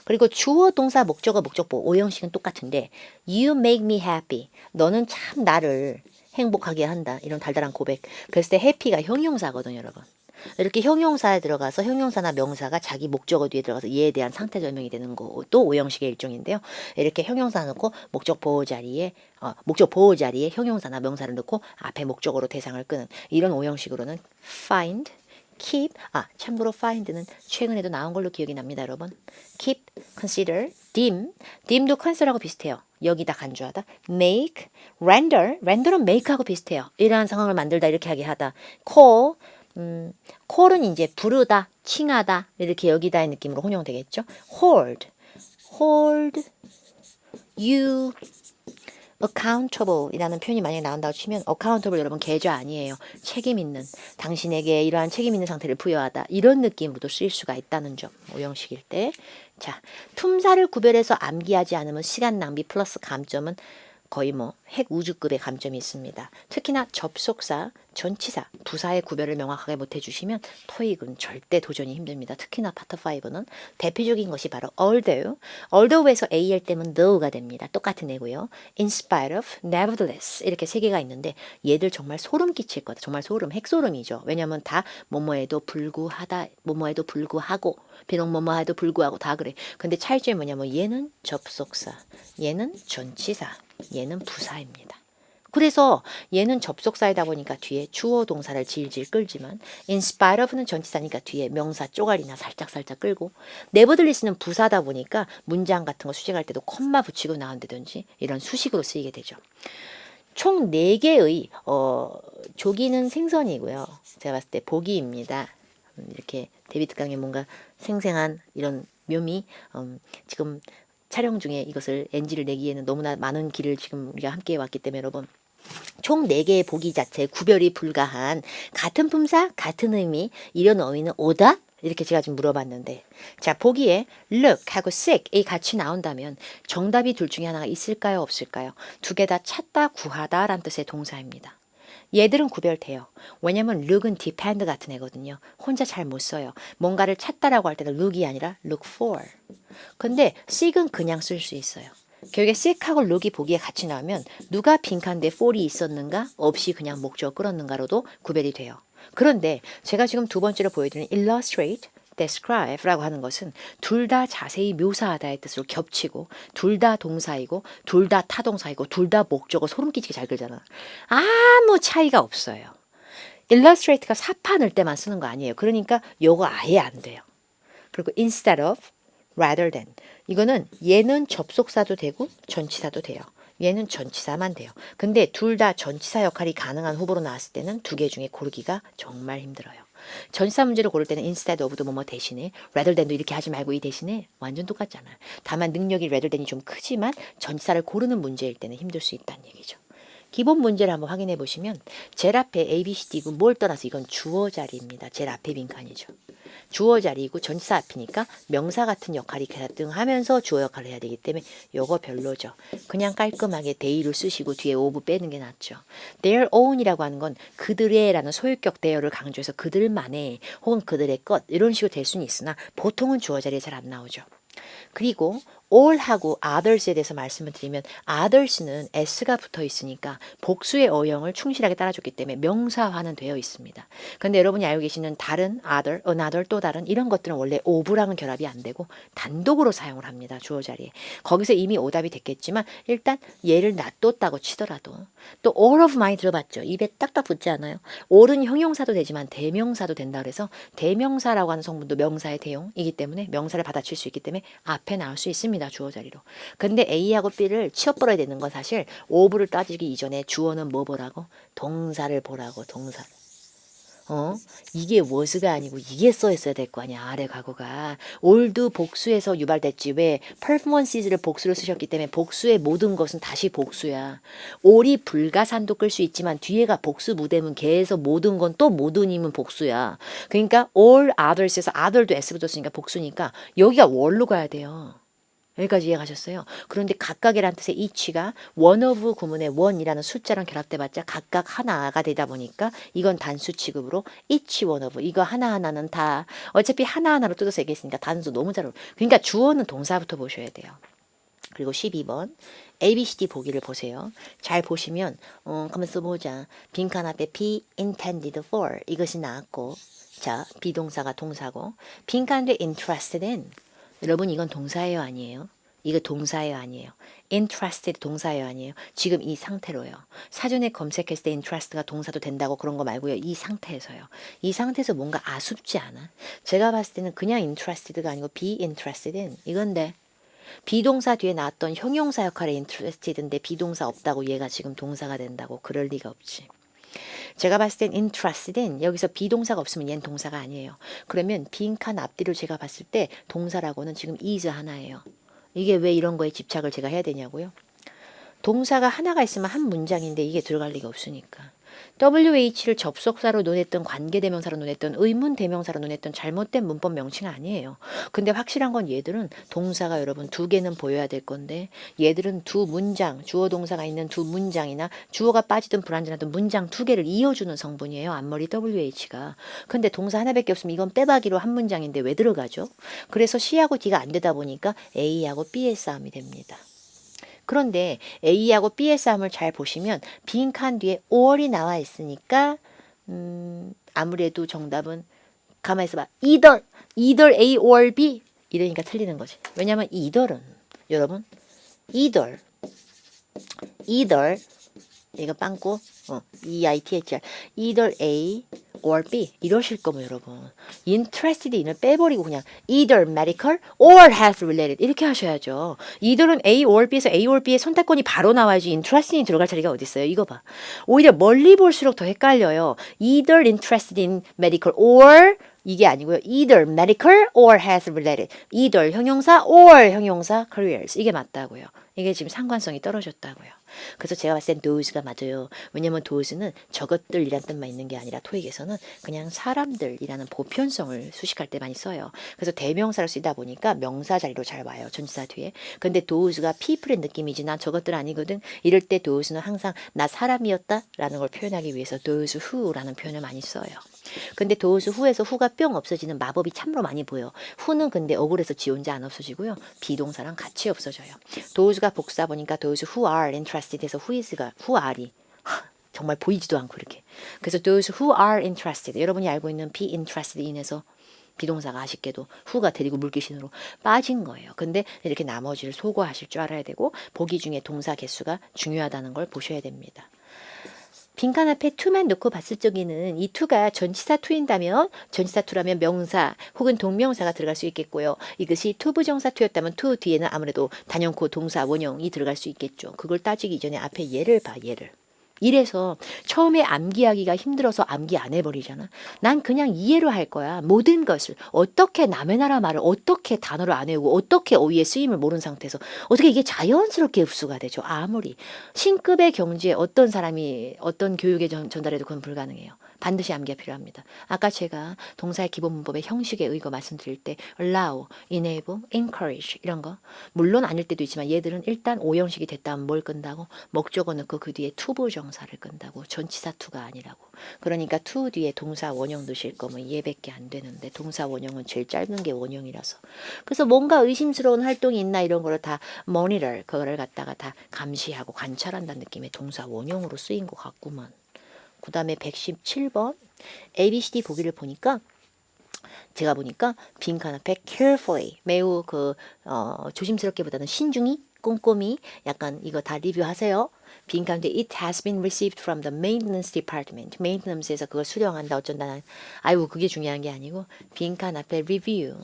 그리고 주어, 동사, 목적어, 목적보 오형식은 똑같은데 you make me happy 너는 참 나를 행복하게 한다 이런 달달한 고백. 그랬을 때 happy가 형용사거든요, 여러분. 이렇게 형용사에 들어가서 형용사나 명사가 자기 목적어 뒤에 들어가서 얘에 대한 상태 설명이 되는 것도 오형식의 일종인데요. 이렇게 형용사 넣고 목적 보호 자리에 형용사나 명사를 넣고 앞에 목적어로 대상을 끄는 이런 오형식으로는 find, keep, 참고로 find는 최근에도 나온 걸로 기억이 납니다, 여러분. keep, consider, deem도 consider하고 비슷해요. 여기다 간주하다. make, render는 make하고 비슷해요. 이러한 상황을 만들다 이렇게 하게 하다. call은 이제 부르다, 칭하다 이렇게 여기다의 느낌으로 혼용되겠죠. hold you accountable 이라는 표현이 만약에 나온다고 치면 accountable 여러분 계좌 아니에요. 책임 있는, 당신에게 이러한 책임 있는 상태를 부여하다 이런 느낌으로도 쓰일 수가 있다는 점. 오형식일 때. 자, 품사를 구별해서 암기하지 않으면 시간 낭비 플러스 감점은 거의 핵 우주급의 감점이 있습니다. 특히나 접속사, 전치사, 부사의 구별을 명확하게 못 해주시면 토익은 절대 도전이 힘듭니다. 특히나 파트 5는 대표적인 것이 바로 although에서 AL 때문에 though가 됩니다. 똑같은 애고요. in spite of, nevertheless 이렇게 세 개가 있는데 얘들 정말 소름 끼칠 거다. 정말 소름, 핵소름이죠. 왜냐하면 다 뭐뭐에도 불구하다, 뭐뭐에도 불구하고 비록 뭐뭐에도 불구하고 다 그래. 근데 차이점이 뭐냐면 얘는 접속사, 얘는 전치사, 얘는 부사입니다. 그래서 얘는 접속사이다 보니까 뒤에 주어 동사를 질질 끌지만 in spite of는 전치사니까 뒤에 명사 쪼가리나 살짝 끌고 nevertheless는 부사다 보니까 문장 같은 거 수식할 때도 콤마 붙이고 나온다든지 이런 수식으로 쓰이게 되죠. 총 4개의 조기는 생선이고요. 제가 봤을 때 보기입니다. 이렇게 데비드 강의 뭔가 생생한 이런 묘미 지금 촬영 중에 이것을 NG를 내기에는 너무나 많은 길을 지금 우리가 함께 왔기 때문에 여러분 총 4개의 보기 자체 구별이 불가한 같은 품사 같은 의미 이런 어휘는 오다? 이렇게 제가 지금 물어봤는데 자 보기에 look하고 seek이 같이 나온다면 정답이 둘 중에 하나가 있을까요 없을까요? 두 개 다 찾다 구하다 라는 뜻의 동사입니다. 얘들은 구별돼요. 왜냐면 look은 depend 같은 애거든요. 혼자 잘 못 써요. 뭔가를 찾다라고 할 때는 look이 아니라 look for. 근데 seek은 그냥 쓸 수 있어요. 결국에 seek하고 look이 보기에 같이 나오면 누가 빈칸데 for이 있었는가 없이 그냥 목적어 끌었는가로도 구별이 돼요. 그런데 제가 지금 두 번째로 보여드리는 illustrate, describe라고 하는 것은 둘 다 자세히 묘사하다의 뜻으로 겹치고 둘 다 동사이고 둘 다 타동사이고 둘 다 목적어 소름 끼치게 잘 그리잖아. 아무 차이가 없어요. illustrate가 사파 넣을 때만 쓰는 거 아니에요. 그러니까 요거 아예 안 돼요. 그리고 instead of, rather than 이거는 얘는 접속사도 되고 전치사도 돼요. 얘는 전치사만 돼요. 근데 둘 다 전치사 역할이 가능한 후보로 나왔을 때는 두 개 중에 고르기가 정말 힘들어요. 전치사 문제를 고를 때는 instead of도 뭐뭐 대신에 rather than도 이렇게 하지 말고 이 대신에 완전 똑같잖아요. 다만 능력이 rather than이 좀 크지만 전치사를 고르는 문제일 때는 힘들 수 있다는 얘기죠. 기본 문제를 한번 확인해 보시면 제일 앞에 A, B, C, D 이건 뭘 떠나서 이건 주어 자리입니다. 제일 앞에 빈칸이죠. 주어 자리이고 전치사 앞이니까 명사 같은 역할이 가등하면서 주어 역할을 해야 되기 때문에 요거 별로죠. 그냥 깔끔하게 they를 쓰시고 뒤에 of 빼는 게 낫죠. their own이라고 하는 건 그들의 라는 소유격 their를 강조해서 그들만의 혹은 그들의 것 이런 식으로 될 수는 있으나 보통은 주어 자리에 잘 안 나오죠. 그리고 all하고 others에 대해서 말씀을 드리면 others는 s가 붙어 있으니까 복수의 어형을 충실하게 따라줬기 때문에 명사화는 되어 있습니다. 그런데 여러분이 알고 계시는 다른 other, another 또 다른 이런 것들은 원래 of랑은 결합이 안 되고 단독으로 사용을 합니다. 주어 자리에. 거기서 이미 오답이 됐겠지만 일단 얘를 놔뒀다고 치더라도 또 all of 많이 들어봤죠. 입에 딱딱 붙지 않아요. all은 형용사도 되지만 대명사도 된다 그래서 대명사라고 하는 성분도 명사의 대용이기 때문에 명사를 받아칠 수 있기 때문에 앞에 나올 수 있습니다. 주어 자리로. 근데 A하고 B를 치워버려야 되는 건 사실 of를 따지기 이전에 주어는 뭐 보라고? 동사를 보라고. 동사를. 이게 was가 아니고 이게 써 있어야 될 거 아니야. 아래 과거가. all도 복수에서 유발됐지. 왜? performance를 복수로 쓰셨기 때문에 복수의 모든 것은 다시 복수야. all이 불가산도 끌 수 있지만 뒤에가 복수 무대면 걔에서 모든 건 또 모든이면 복수야. 그러니까 all others에서 other도 s 붙었으니까 복수니까 여기가 wall로 가야 돼요. 여기까지 이해가셨어요? 그런데 각각이라는 뜻의 each가 one of 구문의 one이라는 숫자랑 결합돼봤자 각각 하나가 되다 보니까 이건 단수 취급으로 each one of 이거 하나하나는 다 어차피 하나하나로 뜯어서 얘기했으니까 단수 너무 잘 어울려. 그러니까 주어는 동사부터 보셔야 돼요. 그리고 12번 A, B, C, D 보기를 보세요. 잘 보시면 가만 써보자. 빈칸 앞에 be intended for 이것이 나왔고 자 비동사가 동사고 빈칸 뒤에 interested in 여러분 이건 동사예요 아니에요? 이거 동사예요 아니에요? interested 동사예요 아니에요? 지금 이 상태로요. 사전에 검색했을 때 interest가 동사도 된다고 그런 거 말고요. 이 상태에서요. 이 상태에서 뭔가 아쉽지 않아? 제가 봤을 때는 그냥 interested가 아니고 be interested in 이건데 비동사 뒤에 나왔던 형용사 역할의 interested인데 비동사 없다고 얘가 지금 동사가 된다고 그럴 리가 없지. 제가 봤을 땐 interested in 여기서 비동사가 없으면 얘는 동사가 아니에요. 그러면 빈칸 앞뒤를 제가 봤을 때 동사라고는 지금 is 하나예요. 이게 왜 이런 거에 집착을 제가 해야 되냐고요. 동사가 하나가 있으면 한 문장인데 이게 들어갈 리가 없으니까. WH를 접속사로 논했던 관계대명사로 논했던 의문대명사로 논했던 잘못된 문법 명칭 아니에요. 근데 확실한 건 얘들은 동사가 여러분 두 개는 보여야 될 건데 얘들은 두 문장, 주어 동사가 있는 두 문장이나 주어가 빠지든 불완전하든 문장 두 개를 이어주는 성분이에요. 앞머리 WH가. 근데 동사 하나밖에 없으면 이건 빼박이로 한 문장인데 왜 들어가죠? 그래서 C하고 D가 안 되다 보니까 A하고 B의 싸움이 됩니다. 그런데 A하고 B의 싸움을 잘 보시면 빈칸 뒤에 or이 나와 있으니까 아무래도 정답은 가만히 있어봐. either A or B 이러니까 틀리는 거지. 왜냐면 either은 여러분 either 이거 빵꾸 EITHR either A or B 이러실 거면 여러분 interested in을 빼버리고 그냥 either medical or health related 이렇게 하셔야죠. either은 A or B에서 A or B의 선택권이 바로 나와야지 interessed이 들어갈 자리가 어디 있어요. 이거 봐. 오히려 멀리 볼수록 더 헷갈려요. either interested in medical or 이게 아니고요. either medical or health related. either 형용사 or 형용사 careers. 이게 맞다고요. 이게 지금 상관성이 떨어졌다고요. 그래서 제가 봤을 땐 those가 맞아요. 왜냐면 those는 저것들이란 뜻만 있는 게 아니라 토익에서는 그냥 사람들이라는 보편성을 수식할 때 많이 써요. 그래서 대명사를 쓰다 보니까 명사 자리로 잘 와요. 전치사 뒤에. 근데 those가 people의 느낌이지 난 저것들 아니거든. 이럴 때 those는 항상 나 사람이었다 라는 걸 표현하기 위해서 those who라는 표현을 많이 써요. 근데 those who에서 who가 뿅 없어지는 마법이 참으로 많이 보여. who는 근데 억울해서 지 혼자 안 없어지고요. 비동사랑 같이 없어져요. those가 복사 보니까 those who are interested에서 who is가 who are이 정말 보이지도 않고 이렇게. 그래서 those who are interested 여러분이 알고 있는 be interested in에서 비동사가 아쉽게도 who가 데리고 물귀신으로 빠진 거예요. 근데 이렇게 나머지를 소거하실 줄 알아야 되고 보기 중에 동사 개수가 중요하다는 걸 보셔야 됩니다. 빈칸 앞에 to만 놓고 봤을 적에는 이 to가 전치사 to인다면 전치사 to라면 명사 혹은 동명사가 들어갈 수 있겠고요. 이것이 투부정사 to였다면 to 뒤에는 아무래도 단연코 동사 원형이 들어갈 수 있겠죠. 그걸 따지기 전에 앞에 얘를 봐. 얘를. 이래서 처음에 암기하기가 힘들어서 암기 안 해버리잖아. 난 그냥 이해로 할 거야. 모든 것을 어떻게 남의 나라 말을 어떻게 단어를 안 외우고 어떻게 어휘의 쓰임을 모르는 상태에서 어떻게 이게 자연스럽게 흡수가 되죠. 아무리 신급의 경지에 어떤 사람이 어떤 교육에 전달해도 그건 불가능해요. 반드시 암기가 필요합니다. 아까 제가 동사의 기본 문법의 형식에 의거 말씀드릴 때 allow, enable, encourage 이런 거 물론 아닐 때도 있지만 얘들은 일단 오형식이 됐다면 뭘 끈다고? 목적어 넣고 그 뒤에 투부 정사를 끈다고. 전치사 투가 아니라고. 그러니까 투 뒤에 동사 원형 넣으실 거면 얘밖에 안 되는데 동사 원형은 제일 짧은 게 원형이라서. 그래서 뭔가 의심스러운 활동이 있나 이런 거를 다 monitor 그거를 갖다가 다 감시하고 관찰한다는 느낌의 동사 원형으로 쓰인 것 같구만. 그 다음에 117번 ABCD 보기를 보니까 제가 보니까 빈칸 앞에 carefully 매우 조심스럽게보다는 신중히 꼼꼼히 약간 이거 다 리뷰하세요. 빈칸에 it has been received from the maintenance department. maintenance에서 그걸 수령한다 어쩐다. 아이고 그게 중요한 게 아니고 빈칸 앞에 review.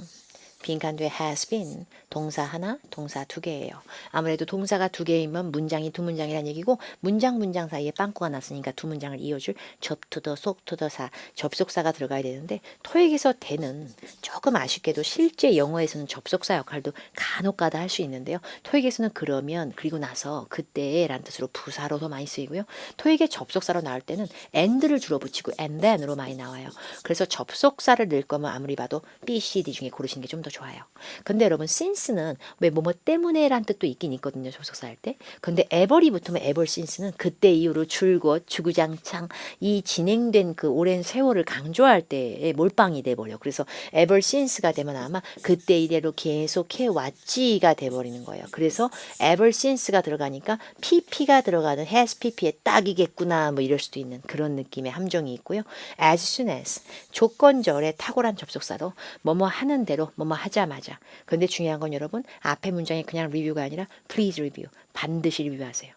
빈칸 뒤에 has been 동사 하나, 동사 두 개예요. 아무래도 동사가 두 개이면 문장이 두 문장이란 얘기고 문장 사이에 빵꾸가 났으니까 두 문장을 이어줄 접투더, 속투더사, 접속사가 들어가야 되는데 토익에서 대는 조금 아쉽게도 실제 영어에서는 접속사 역할도 간혹가다 할 수 있는데요. 토익에서는 그러면 그리고 나서 그때란 뜻으로 부사로 더 많이 쓰이고요. 토익의 접속사로 나올 때는 and를 주로 붙이고 and then으로 많이 나와요. 그래서 접속사를 넣을 거면 아무리 봐도 B, C, D 중에 고르시는 게 좀 더 좋아요. 근데 여러분 since는 왜 뭐뭐 때문에란 뜻도 있긴 있거든요. 접속사 할 때. 근데 ever이 붙으면 ever since는 그때 이후로 줄곧 주구장창 이 진행된 그 오랜 세월을 강조할 때에 몰빵이 돼버려. 그래서 ever since가 되면 아마 그때 이래로 계속 해왔지가 돼버리는 거예요. 그래서 ever since가 들어가니까 pp가 들어가는 has pp에 딱이겠구나 뭐 이럴 수도 있는 그런 느낌의 함정이 있고요. as soon as 조건절의 탁월한 접속사로 뭐뭐 하는 대로 뭐뭐 하자마자. 근데 중요한 건 여러분 앞에 문장이 그냥 리뷰가 아니라 please review 반드시 리뷰하세요.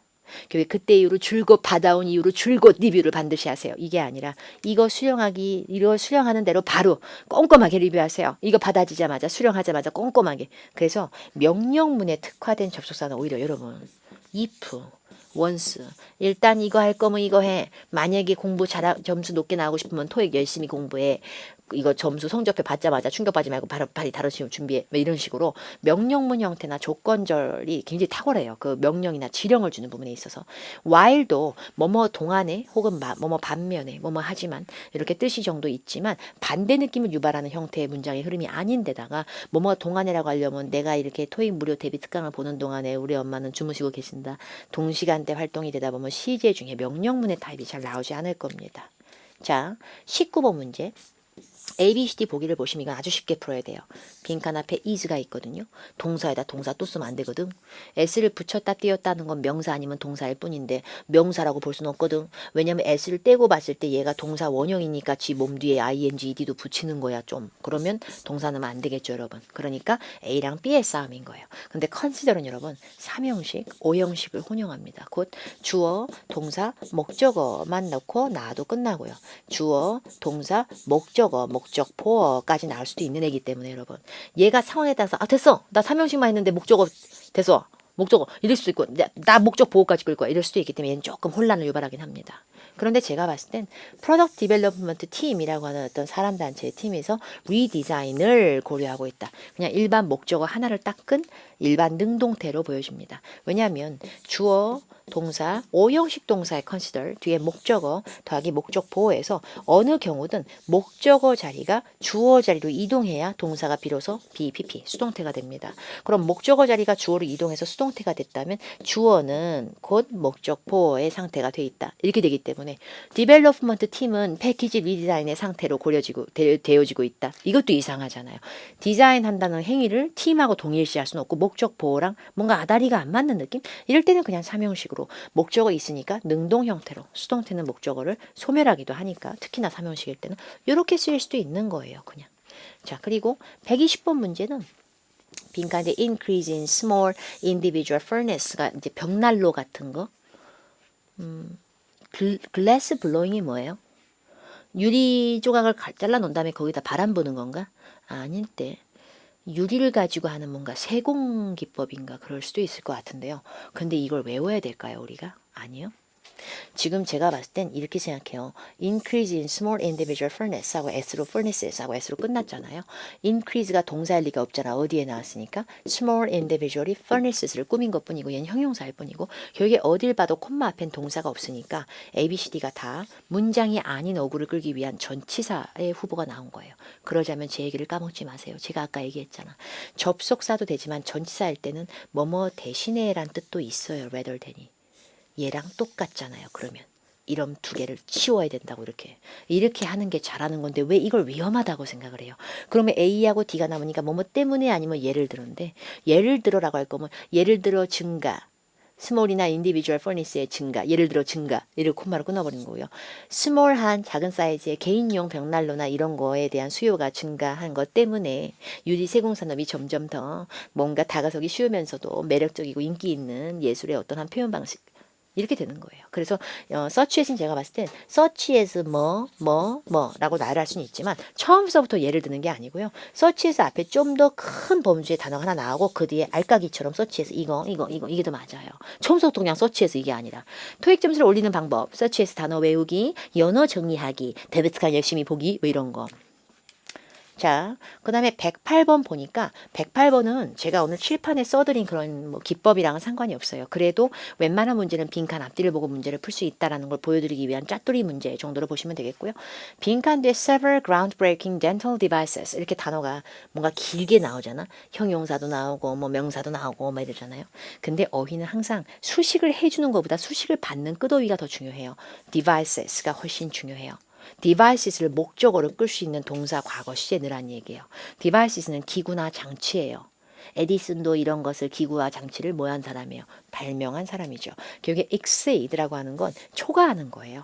교회 그때 이후로 줄곧 받아온 이후로 줄곧 리뷰를 반드시 하세요. 이게 아니라 이거 수령하는 대로 바로 꼼꼼하게 리뷰하세요. 이거 받아지자마자 수령하자마자 꼼꼼하게. 그래서 명령문에 특화된 접속사는 오히려 여러분 if once 일단 이거 할 거면 이거 해. 만약에 공부 점수 높게 나오고 싶으면 토익 열심히 공부해. 이거 점수 성적표 받자마자 충격받지 말고 바로 빨리 다른 시험 준비해. 뭐 이런 식으로 명령문 형태나 조건절이 굉장히 탁월해요. 그 명령이나 지령을 주는 부분에 있어서. while도 뭐뭐 동안에 혹은 뭐뭐 반면에 뭐뭐 하지만 이렇게 뜻이 정도 있지만 반대 느낌을 유발하는 형태의 문장의 흐름이 아닌데다가 뭐뭐 동안에라고 하려면 내가 이렇게 토익 무료 대비 특강을 보는 동안에 우리 엄마는 주무시고 계신다. 동시간대 활동이 되다 보면 시제 중에 명령문의 타입이 잘 나오지 않을 겁니다. 자, 19번 문제. ABCD 보기를 보시면 이건 아주 쉽게 풀어야 돼요. 빈칸 앞에 is가 있거든요. 동사에다 동사 또 쓰면 안 되거든. s를 붙였다 띄었다는 건 명사 아니면 동사일 뿐인데 명사라고 볼 수는 없거든. 왜냐면 s를 떼고 봤을 때 얘가 동사 원형이니까 지 몸 뒤에 ing, ed도 붙이는 거야 좀. 그러면 동사 넣으면 안 되겠죠 여러분. 그러니까 A랑 B의 싸움인 거예요. 근데 컨시더는 여러분 3형식, 5형식을 혼용합니다. 곧 주어, 동사, 목적어만 넣고 나도 끝나고요. 주어, 동사, 목적어, 목적보어까지 나올 수도 있는 애기 때문에 여러분 얘가 상황에 따라서 됐어 나 3형식만 했는데 목적어 됐어 목적어 이럴 수도 있고 나 목적보어까지 끌 거야 이럴 수도 있기 때문에 얘는 조금 혼란을 유발하긴 합니다. 그런데 제가 봤을 땐 프로덕트 디벨롭먼트 팀이라고 하는 어떤 사람 단체의 팀에서 리디자인을 고려하고 있다. 그냥 일반 목적어 하나를 딱 끈 일반 능동태로 보여집니다. 왜냐하면 주어 동사 5형식 동사의 consider 뒤에 목적어 더하기 목적 보호에서 어느 경우든 목적어 자리가 주어 자리로 이동해야 동사가 비로소 BPP 수동태가 됩니다. 그럼 목적어 자리가 주어로 이동해서 수동태가 됐다면 주어는 곧 목적 보호의 상태가 돼 있다. 이렇게 되기 때문에 디벨롭먼트 팀은 패키지 리디자인의 상태로 되어지고 있다. 이것도 이상하잖아요. 디자인한다는 행위를 팀하고 동일시할 수는 없고 목적 보호랑 뭔가 아다리가 안 맞는 느낌? 이럴 때는 그냥 3형식으로 목적어 있으니까 능동 형태로 수동태는 목적어를 소멸하기도 하니까 특히나 3형식일 때는 이렇게 쓰일 수도 있는 거예요. 그냥. 자 그리고 120번 문제는 빈칸에 increase in small individual furnace가 이제 벽난로 같은 거. 글래스 블로잉이 뭐예요? 유리 조각을 잘라 놓은 다음에 거기다 바람 부는 건가? 아닐 때 유리를 가지고 하는 뭔가 세공 기법인가 그럴 수도 있을 것 같은데요. 근데 이걸 외워야 될까요, 우리가? 아니요. 지금 제가 봤을 땐 이렇게 생각해요. increase in small individual furnace하고 s로 furnaces하고 s로 끝났잖아요. increase가 동사일 리가 없잖아. 어디에 나왔으니까 small individually furnaces를 꾸민 것뿐이고 얘는 형용사일 뿐이고 결국에 어딜 봐도 콤마 앞엔 동사가 없으니까 A, B, C, D가 다 문장이 아닌 어구를 끌기 위한 전치사의 후보가 나온 거예요. 그러자면 제 얘기를 까먹지 마세요. 제가 아까 얘기했잖아. 접속사도 되지만 전치사일 때는 뭐뭐 대신에란 뜻도 있어요. rather than이. 얘랑 똑같잖아요. 그러면 이런 두 개를 치워야 된다고 이렇게 하는 게 잘하는 건데 왜 이걸 위험하다고 생각을 해요. 그러면 A하고 D가 남으니까 뭐뭐 때문에 아니면 예를 들어인데 예를 들어라고 할 거면 예를 들어 증가 스몰이나 인디비주얼 퍼니스의 증가 예를 들어 증가 얘를 콤마로 끊어버리는 거고요. 스몰한 작은 사이즈의 개인용 벽난로나 이런 거에 대한 수요가 증가한 것 때문에 유리 세공산업이 점점 더 뭔가 다가서기 쉬우면서도 매력적이고 인기 있는 예술의 어떤 한 표현 방식 이렇게 되는 거예요. 그래서 search as는 제가 봤을 땐 search as 뭐라고 나열할 수는 있지만 처음서부터 예를 드는 게 아니고요. search as 앞에 좀 더 큰 범주의 단어가 하나 나오고 그 뒤에 알까기처럼 search as 이게 더 맞아요. 처음서부터 그냥 search as 이게 아니라 토익 점수를 올리는 방법 search as 단어 외우기, 연어 정리하기, 데비트강 열심히 보기 뭐 이런 거. 자, 그 다음에 108번 보니까 108번은 제가 오늘 칠판에 써드린 그런 뭐 기법이랑은 상관이 없어요. 그래도 웬만한 문제는 빈칸 앞뒤를 보고 문제를 풀 수 있다는 걸 보여드리기 위한 짜투리 문제 정도로 보시면 되겠고요. 빈칸 뒤에 several groundbreaking dental devices 이렇게 단어가 뭔가 길게 나오잖아. 형용사도 나오고 뭐 명사도 나오고 뭐 이러잖아요. 근데 어휘는 항상 수식을 해주는 것보다 수식을 받는 끄어휘가 더 중요해요. devices가 훨씬 중요해요. devices를 목적어로 끌 수 있는 동사 과거 시제 넣으란 얘기예요. devices는 기구나 장치예요. 에디슨도 이런 것을 기구와 장치를 뭐 한 사람이에요? 발명한 사람이죠. 결국에 exceed라고 하는 건 초과하는 거예요.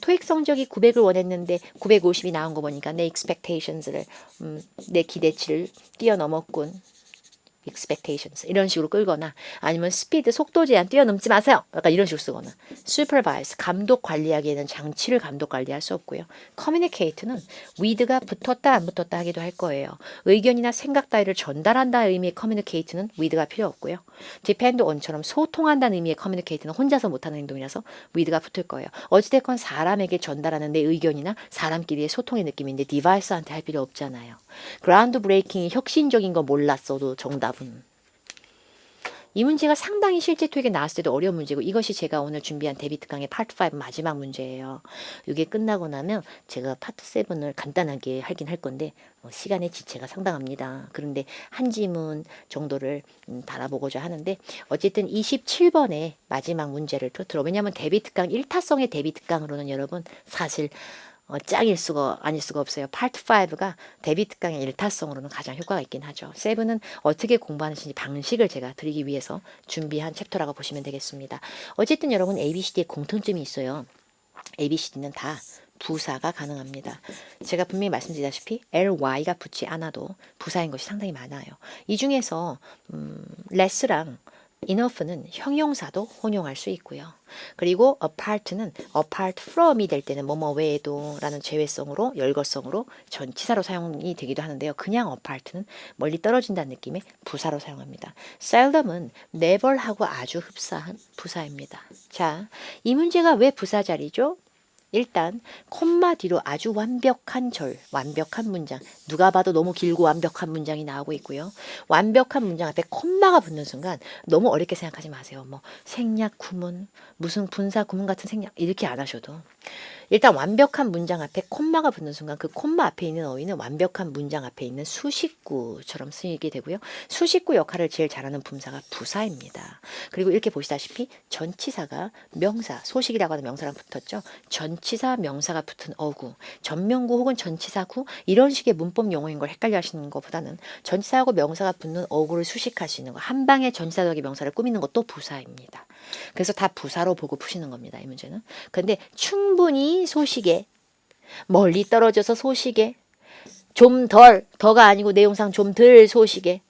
토익 성적이 900을 원했는데 950이 나온 거 보니까 내 expectations를 내 기대치를 뛰어넘었군. expectations 이런 식으로 끌거나 아니면 speed 속도 제한 뛰어넘지 마세요. 약간 이런 식으로 쓰거나 supervise 감독 관리하기에는 장치를 감독 관리할 수 없고요. communicate는 with가 붙었다 안 붙었다 하기도 할 거예요. 의견이나 생각 따위를 전달한다 의미의 communicate는 with가 필요 없고요. depend on처럼 소통한다는 의미의 communicate는 혼자서 못하는 행동이라서 with가 붙을 거예요. 어찌됐건 사람에게 전달하는 내 의견이나 사람끼리의 소통의 느낌인데 device한테 할 필요 없잖아요. 그라운드 브레이킹이 혁신적인 거 몰랐어도 정답은 이 문제가 상당히 실제 토익에 나왔을 때도 어려운 문제고 이것이 제가 오늘 준비한 데비트 강의 파트 5 마지막 문제예요. 이게 끝나고 나면 제가 파트 7을 간단하게 하긴 할 건데 시간의 지체가 상당합니다. 그런데 한 지문 정도를 달아보고자 하는데 어쨌든 27번의 마지막 문제를 들어 왜냐하면 데비트 강 1타성의 데비트 강으로는 여러분 사실 짱일 수가 아닐 수가 없어요. 파트 5가 데비트 강의 일타성으로는 가장 효과가 있긴 하죠. 7은 어떻게 공부하는지 방식을 제가 드리기 위해서 준비한 챕터라고 보시면 되겠습니다. 어쨌든 여러분 ABCD에 공통점이 있어요. ABCD는 다 부사가 가능합니다. 제가 분명히 말씀드렸다시피 LY가 붙지 않아도 부사인 것이 상당히 많아요. 이 중에서 less랑 enough는 형용사도 혼용할 수 있고요. 그리고 apart는 apart from이 될 때는 뭐뭐 외에도 라는 제외성으로 열거성으로 전치사로 사용이 되기도 하는데요. 그냥 apart는 멀리 떨어진다는 느낌의 부사로 사용합니다. seldom은 never하고 아주 흡사한 부사입니다. 자, 이 문제가 왜 부사 자리죠? 일단 콤마 뒤로 아주 완벽한 완벽한 문장 누가 봐도 너무 길고 완벽한 문장이 나오고 있고요. 완벽한 문장 앞에 콤마가 붙는 순간 너무 어렵게 생각하지 마세요. 뭐 생략 구문 무슨 분사 구문 같은 생략 이렇게 안 하셔도 일단 완벽한 문장 앞에 콤마가 붙는 순간 그 콤마 앞에 있는 어휘는 완벽한 문장 앞에 있는 수식구처럼 쓰이게 되고요. 수식구 역할을 제일 잘하는 분사가 부사입니다. 그리고 이렇게 보시다시피 전치사가 명사, 소식이라고 하는 명사랑 붙었죠. 전치사, 명사가 붙은 어구, 전명구 혹은 전치사구 이런 식의 문법 용어인 걸 헷갈려 하시는 것보다는 전치사하고 명사가 붙는 어구를 수식할 수 있는 거. 한 방에 전치사적인 명사를 꾸미는 것도 부사입니다. 그래서 다 부사로 보고 푸시는 겁니다. 이 문제는. 근데 충분히 소식에 멀리 떨어져서 소식에 좀 더가 아니고 내용상 좀 덜 소식에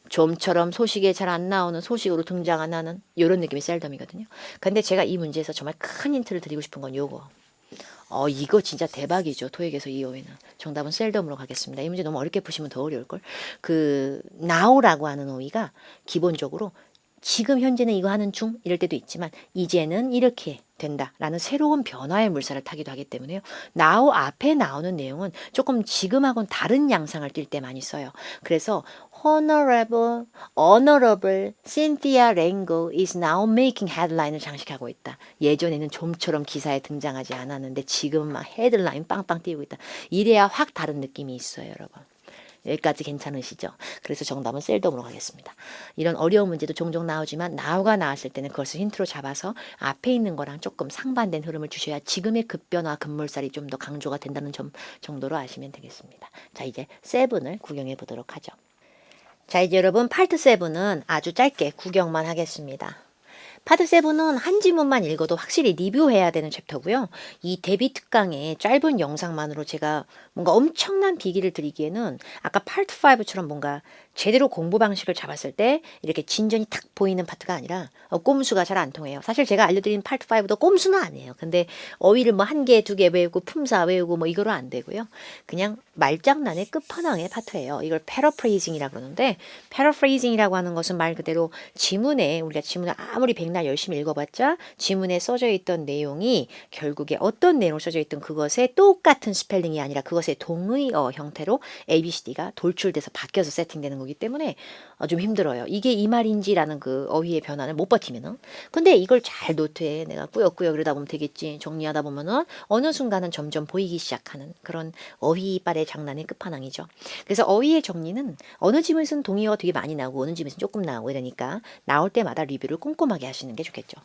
좀처럼 소식에 잘 안 나오는 소식으로 등장 안 하는 이런 느낌이 셀덤이거든요. 근데 제가 이 문제에서 정말 큰 힌트를 드리고 싶은 건 요거. 이거 진짜 대박이죠. 토익에서 이 어휘는. 정답은 셀덤으로 가겠습니다. 이 문제 너무 어렵게 푸시면 더 어려울걸. 그 now라고 하는 어휘가 기본적으로 지금 현재는 이거 하는 중 이럴 때도 있지만 이제는 이렇게 된다라는 새로운 변화의 물살을 타기도 하기 때문에요. now 앞에 나오는 내용은 조금 지금하고는 다른 양상을 띌 때 많이 써요. 그래서 honorable Cynthia Rango is now making headline을 장식하고 있다. 예전에는 좀처럼 기사에 등장하지 않았는데 지금은 막 헤드라인 빵빵 띄우고 있다. 이래야 확 다른 느낌이 있어요, 여러분. 여기까지 괜찮으시죠? 그래서 정답은 셀덤으로 가겠습니다. 이런 어려운 문제도 종종 나오지만 now가 나왔을 때는 그것을 힌트로 잡아서 앞에 있는 거랑 조금 상반된 흐름을 주셔야 지금의 급변화, 급물살이 좀 더 강조가 된다는 점 정도로 아시면 되겠습니다. 자, 이제 7을 구경해 보도록 하죠. 자, 이제 여러분 파트 7은 아주 짧게 구경만 하겠습니다. 파트 7은 한 지문만 읽어도 확실히 리뷰해야 되는 챕터고요. 이 데뷔 특강의 짧은 영상만으로 제가 뭔가 엄청난 비기를 드리기에는 아까 파트 5처럼 뭔가 제대로 공부 방식을 잡았을 때 이렇게 진전이 탁 보이는 파트가 아니라 꼼수가 잘 안 통해요. 사실 제가 알려드린 파트 5도 꼼수는 아니에요. 근데 어휘를 뭐 한 개, 두 개 외우고 품사 외우고 뭐 이거로 안 되고요. 그냥 말장난의 끝판왕의 파트예요. 이걸 paraphrasing이라고 그러는데 paraphrasing이라고 하는 것은 말 그대로 지문에 우리가 지문을 아무리 백날 열심히 읽어봤자 지문에 써져 있던 내용이 결국에 어떤 내용으로 써져 있던 그것의 똑같은 스펠링이 아니라 그것의 동의어 형태로 ABCD가 돌출돼서 바뀌어서 세팅되는 거기 때문에 좀 힘들어요. 이게 이 말인지라는 그 어휘의 변화를 못 버티면은. 근데 이걸 잘 노트에 내가 꾸역꾸역 그러다 보면 되겠지. 정리하다 보면은 어느 순간은 점점 보이기 시작하는 그런 어휘빨의 장난의 끝판왕이죠. 그래서 어휘의 정리는 어느 지문에서는 동의어가 되게 많이 나오고 어느 지문에서는 조금 나오고 이러니까 나올 때마다 리뷰를 꼼꼼하게 하시는 게 좋겠죠.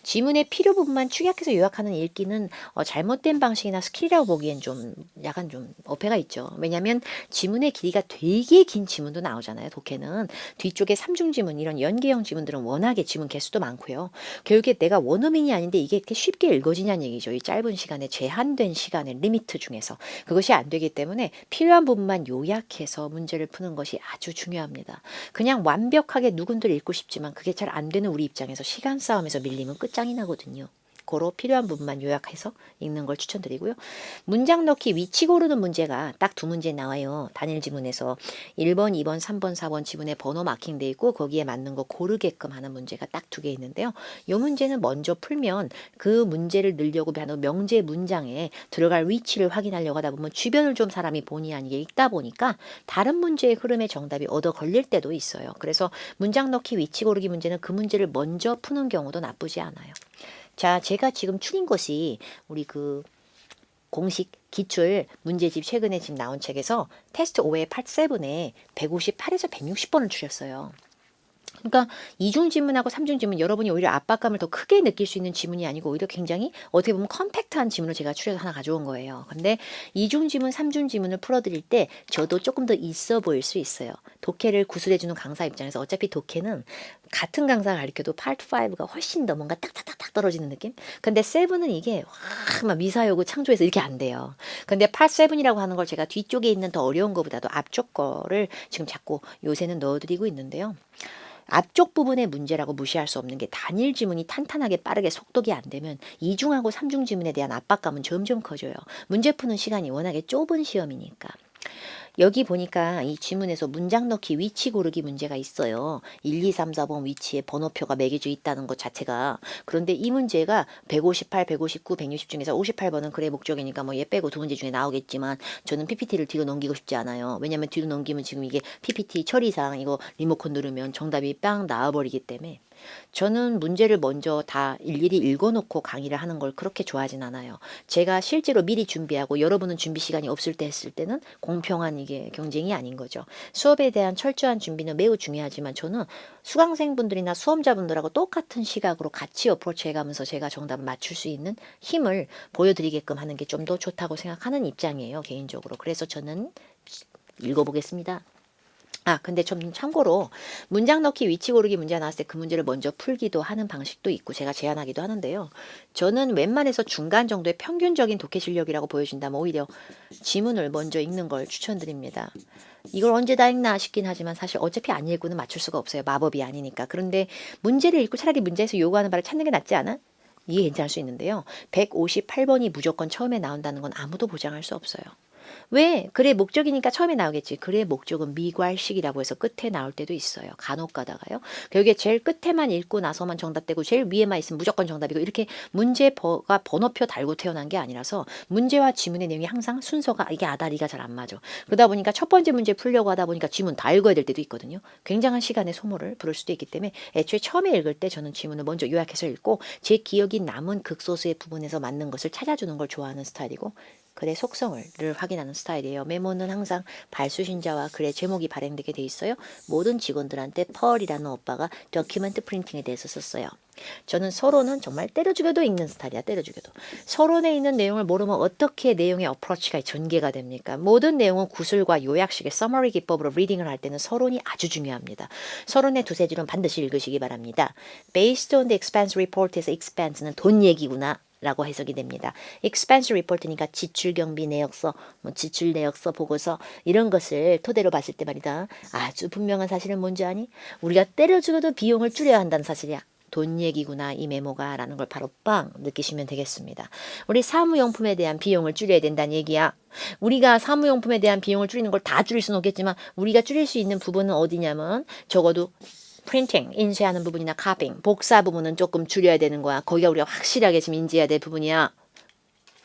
지문의 필요 부분만 축약해서 요약하는 읽기는 잘못된 방식이나 스킬이라고 보기엔 좀 약간 좀 어폐가 있죠. 왜냐하면 지문의 길이가 되게 긴 지문도 나오잖아요. 독해는 뒤쪽에 삼중 지문 이런 연계형 지문들은 워낙에 지문 개수도 많고요. 결국에 내가 원어민이 아닌데 이게 이렇게 쉽게 읽어지냐는 얘기죠. 이 짧은 시간에 제한된 시간의 리미트 중에서 그것이 안 되기 때문에 필요한 부분만 요약해서 문제를 푸는 것이 아주 중요합니다. 그냥 완벽하게 누군들 읽고 싶지만 그게 잘 안 되는 우리 입장에서 시간 싸움에서 밀리면 끝장이 나거든요. 고로 필요한 부분만 요약해서 읽는 걸 추천드리고요. 문장 넣기 위치 고르는 문제가 딱 두 문제 나와요. 단일 지문에서 1번, 2번, 3번, 4번 지문에 번호 마킹돼 있고 거기에 맞는 거 고르게끔 하는 문제가 딱 두 개 있는데요. 이 문제는 먼저 풀면 그 문제를 넣으려고 하는 명제 문장에 들어갈 위치를 확인하려고 하다 보면 주변을 좀 사람이 본의 아니게 읽다 보니까 다른 문제의 흐름의 정답이 얻어 걸릴 때도 있어요. 그래서 문장 넣기 위치 고르기 문제는 그 문제를 먼저 푸는 경우도 나쁘지 않아요. 자, 제가 지금 추린 것이 우리 그 공식 기출 문제집 최근에 지금 나온 책에서 테스트 5의 파트 7에 158에서 160번을 추렸어요. 그러니까 이중 지문하고 삼중 지문 여러분이 오히려 압박감을 더 크게 느낄 수 있는 지문이 아니고 오히려 굉장히 어떻게 보면 컴팩트한 지문을 제가 추려서 하나 가져온 거예요. 근데 이중 지문, 삼중 지문을 풀어드릴 때 저도 조금 더 있어 보일 수 있어요. 독해를 구술해주는 강사 입장에서 어차피 독해는 같은 강사 가르쳐도 파트 5가 훨씬 더 뭔가 딱딱딱딱 떨어지는 느낌? 근데 7은 이게 확 막 미사여구 창조해서 이렇게 안 돼요. 근데 파트 7이라고 하는 걸 제가 뒤쪽에 있는 더 어려운 거보다도 앞쪽 거를 지금 자꾸 요새는 넣어드리고 있는데요. 앞쪽 부분의 문제라고 무시할 수 없는 게 단일 지문이 탄탄하게 빠르게 속독이 안 되면 이중하고 삼중 지문에 대한 압박감은 점점 커져요. 문제 푸는 시간이 워낙에 좁은 시험이니까. 여기 보니까 이 지문에서 문장 넣기 위치 고르기 문제가 있어요. 1, 2, 3, 4번 위치에 번호표가 매겨져 있다는 것 자체가. 그런데 이 문제가 158, 159, 160 중에서 58번은 그래 목적이니까 뭐 얘 빼고 두 문제 중에 나오겠지만 저는 PPT를 뒤로 넘기고 싶지 않아요. 왜냐면 뒤로 넘기면 지금 이게 PPT 처리상 이거 리모컨 누르면 정답이 빵 나와버리기 때문에 저는 문제를 먼저 다 일일이 읽어놓고 강의를 하는 걸 그렇게 좋아하진 않아요. 제가 실제로 미리 준비하고 여러분은 준비 시간이 없을 때 했을 때는 공평한 이게 경쟁이 아닌 거죠. 수업에 대한 철저한 준비는 매우 중요하지만 저는 수강생분들이나 수험자분들하고 똑같은 시각으로 같이 어프로치 해가면서 제가 정답을 맞출 수 있는 힘을 보여드리게끔 하는 게 좀 더 좋다고 생각하는 입장이에요. 개인적으로. 그래서 저는 읽어보겠습니다. 근데 좀 참고로 문장 넣기 위치 고르기 문제가 나왔을 때 그 문제를 먼저 풀기도 하는 방식도 있고 제가 제안하기도 하는데요. 저는 웬만해서 중간 정도의 평균적인 독해 실력이라고 보여준다면 오히려 지문을 먼저 읽는 걸 추천드립니다. 이걸 언제 다 읽나 싶긴 하지만 사실 어차피 안 읽고는 맞출 수가 없어요. 마법이 아니니까. 그런데 문제를 읽고 차라리 문제에서 요구하는 바를 찾는 게 낫지 않아? 이게 괜찮을 수 있는데요. 158번이 무조건 처음에 나온다는 건 아무도 보장할 수 없어요. 왜? 글의 목적이니까 처음에 나오겠지. 글의 목적은 미괄식이라고 해서 끝에 나올 때도 있어요. 간혹 가다가요. 결국에 제일 끝에만 읽고 나서만 정답되고 제일 위에만 있으면 무조건 정답이고 이렇게 문제가 번호표 달고 태어난 게 아니라서 문제와 지문의 내용이 항상 순서가 이게 아다리가 잘 안 맞아. 그러다 보니까 첫 번째 문제 풀려고 하다 보니까 지문 다 읽어야 될 때도 있거든요. 굉장한 시간의 소모를 부를 수도 있기 때문에 애초에 처음에 읽을 때 저는 지문을 먼저 요약해서 읽고 제 기억이 남은 극소수의 부분에서 맞는 것을 찾아주는 걸 좋아하는 스타일이고 글의 속성을 확인하는 스타일이에요. 메모는 항상 발수신자와 글의 제목이 발행되게 돼 있어요. 모든 직원들한테 펄이라는 오빠가 더큐멘트 프린팅에 대해서 썼어요. 저는 서론은 정말 때려 죽여도 읽는 스타일이야. 때려 죽여도. 서론에 있는 내용을 모르면 어떻게 내용의 어프로치가 전개가 됩니까? 모든 내용은 구술과 요약식의 서머리 기법으로 리딩을 할 때는 서론이 아주 중요합니다. 서론의 두세 줄은 반드시 읽으시기 바랍니다. Based on the expense report에서 expense는 돈 얘기구나. 라고 해석이 됩니다. expense report니까 지출 경비 내역서, 지출 내역서 보고서 이런 것을 토대로 봤을 때 말이다. 아주 분명한 사실은 뭔지 아니? 우리가 때려 죽여도 비용을 줄여야 한다는 사실이야. 돈 얘기구나 이 메모가 라는 걸 바로 빵 느끼시면 되겠습니다. 우리 사무용품에 대한 비용을 줄여야 된다는 얘기야. 우리가 사무용품에 대한 비용을 줄이는 걸 다 줄일 수는 없겠지만 우리가 줄일 수 있는 부분은 어디냐면 적어도 프린팅, 인쇄하는 부분이나 카빙, 복사 부분은 조금 줄여야 되는 거야. 거기가 우리가 확실하게 지금 인지해야 될 부분이야.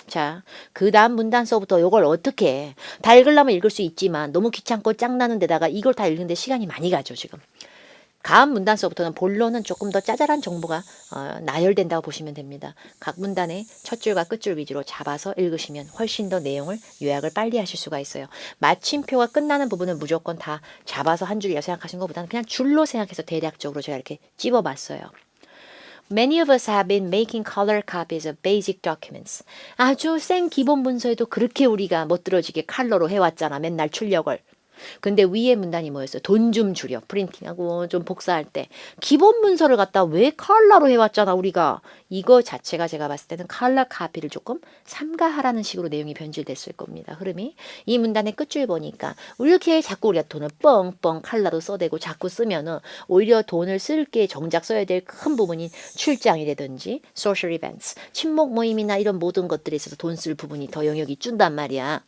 자, 그 다음 문단서부터 이걸 어떻게 해. 다 읽으려면 읽을 수 있지만 너무 귀찮고 짱나는 데다가 이걸 다 읽는데 시간이 많이 가죠 지금. 다음 문단서부터는 본론은 조금 더 짜잘한 정보가 나열된다고 보시면 됩니다. 각 문단의 첫 줄과 끝줄 위주로 잡아서 읽으시면 훨씬 더 내용을 요약을 빨리 하실 수가 있어요. 마침표가 끝나는 부분은 무조건 다 잡아서 한 줄이라 생각하신 것보다는 그냥 줄로 생각해서 대략적으로 제가 이렇게 찝어봤어요. Many of us have been making color copies of basic documents. 아주 생 기본 문서에도 그렇게 우리가 멋들어지게 컬러로 해왔잖아. 맨날 출력을. 근데 위에 문단이 뭐였어요? 돈 좀 줄여. 프린팅하고 좀 복사할 때. 기본 문서를 갖다 왜 컬러로 해왔잖아 우리가. 이거 자체가 제가 봤을 때는 컬러 카피를 조금 삼가하라는 식으로 내용이 변질됐을 겁니다. 흐름이. 이 문단의 끝줄 보니까 이렇게 자꾸 우리가 돈을 뻥뻥 컬러로 써대고 자꾸 쓰면은 오히려 돈을 쓸 게 정작 써야 될 큰 부분인 출장이라든지 social events, 친목 모임이나 이런 모든 것들에 있어서 돈 쓸 부분이 더 영역이 준단 말이야.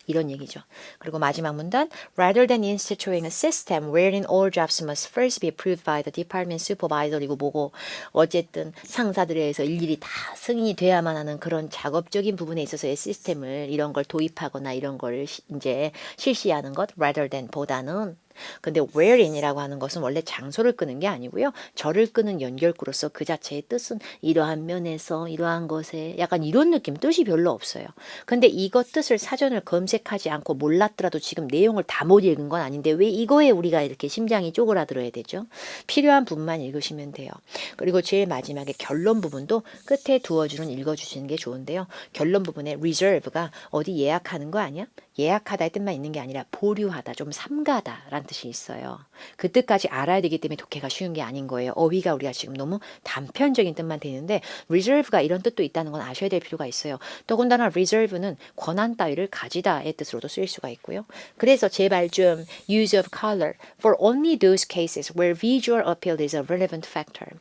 이런 얘기죠. 그리고 마지막 문단 rather than instituting a system wherein all drafts must first be approved by the department supervisor이고 뭐고 어쨌든 상사들에 의해서 일일이 다 승인이 돼야만 하는 그런 작업적인 부분에 있어서의 시스템을 이런 걸 도입하거나 이런 걸 이제 실시하는 것 rather than 보다는 근데 wherein이라고 하는 것은 원래 장소를 끄는 게 아니고요. 절을 끄는 연결구로서 그 자체의 뜻은 이러한 면에서 이러한 것에 약간 이런 느낌 뜻이 별로 없어요. 근데 이것 뜻을 사전을 검색하지 않고 몰랐더라도 지금 내용을 다 못 읽은 건 아닌데 왜 이거에 우리가 이렇게 심장이 쪼그라들어야 되죠? 필요한 부분만 읽으시면 돼요. 그리고 제일 마지막에 결론 부분도 끝에 두어 줄은 읽어주시는 게 좋은데요. 결론 부분에 reserve가 어디 예약하는 거 아니야? 예약하다의 뜻만 있는 게 아니라 보류하다, 좀 삼가다라는 뜻이 있어요. 그 뜻까지 알아야 되기 때문에 독해가 쉬운 게 아닌 거예요. 어휘가 우리가 지금 너무 단편적인 뜻만 되는데 reserve가 이런 뜻도 있다는 건 아셔야 될 필요가 있어요. 더군다나 reserve는 권한 따위를 가지다의 뜻으로도 쓰일 수가 있고요. 그래서 제발 좀 use of color for only those cases where visual appeal is a relevant factor.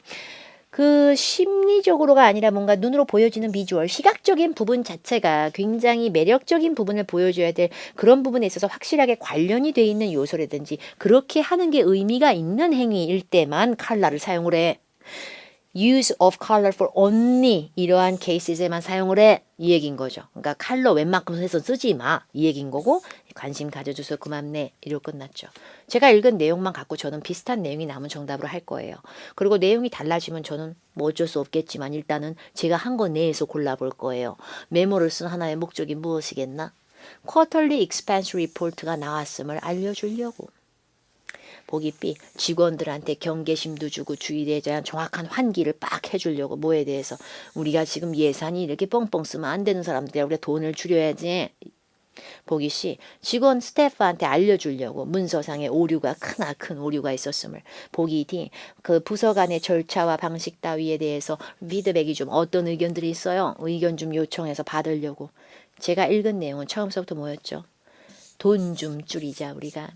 그 심리적으로가 아니라 뭔가 눈으로 보여지는 비주얼, 시각적인 부분 자체가 굉장히 매력적인 부분을 보여줘야 될 그런 부분에 있어서 확실하게 관련이 돼 있는 요소라든지 그렇게 하는 게 의미가 있는 행위일 때만 컬러를 사용을 해. use of color for only 이러한 케이스에만 사용을 해. 이 얘기인 거죠. 그러니까 컬러 웬만큼 해서 쓰지 마. 이 얘기인 거고 관심 가져줘서 고맙네. 이러고 끝났죠. 제가 읽은 내용만 갖고 저는 비슷한 내용이 남은 정답으로 할 거예요. 그리고 내용이 달라지면 저는 뭐 어쩔 수 없겠지만 일단은 제가 한 거 내에서 골라볼 거예요. 메모를 쓴 하나의 목적이 무엇이겠나? 쿼터리 익스펜스 리포트가 나왔음을 알려주려고. 보기 B. 직원들한테 경계심도 주고 주의에 대한 정확한 환기를 빡 해주려고 뭐에 대해서 우리가 지금 예산이 이렇게 뻥뻥 쓰면 안 되는 사람들이 우리가 돈을 줄여야지. 보기 C. 직원 스태프한테 알려주려고 문서상의 오류가 크나큰 오류가 있었음을. 보기 D. 그 부서 간의 절차와 방식 따위에 대해서 피드백이 좀 어떤 의견들이 있어요. 의견 좀 요청해서 받으려고. 제가 읽은 내용은 처음서부터 뭐였죠? 돈 좀 줄이자 우리가.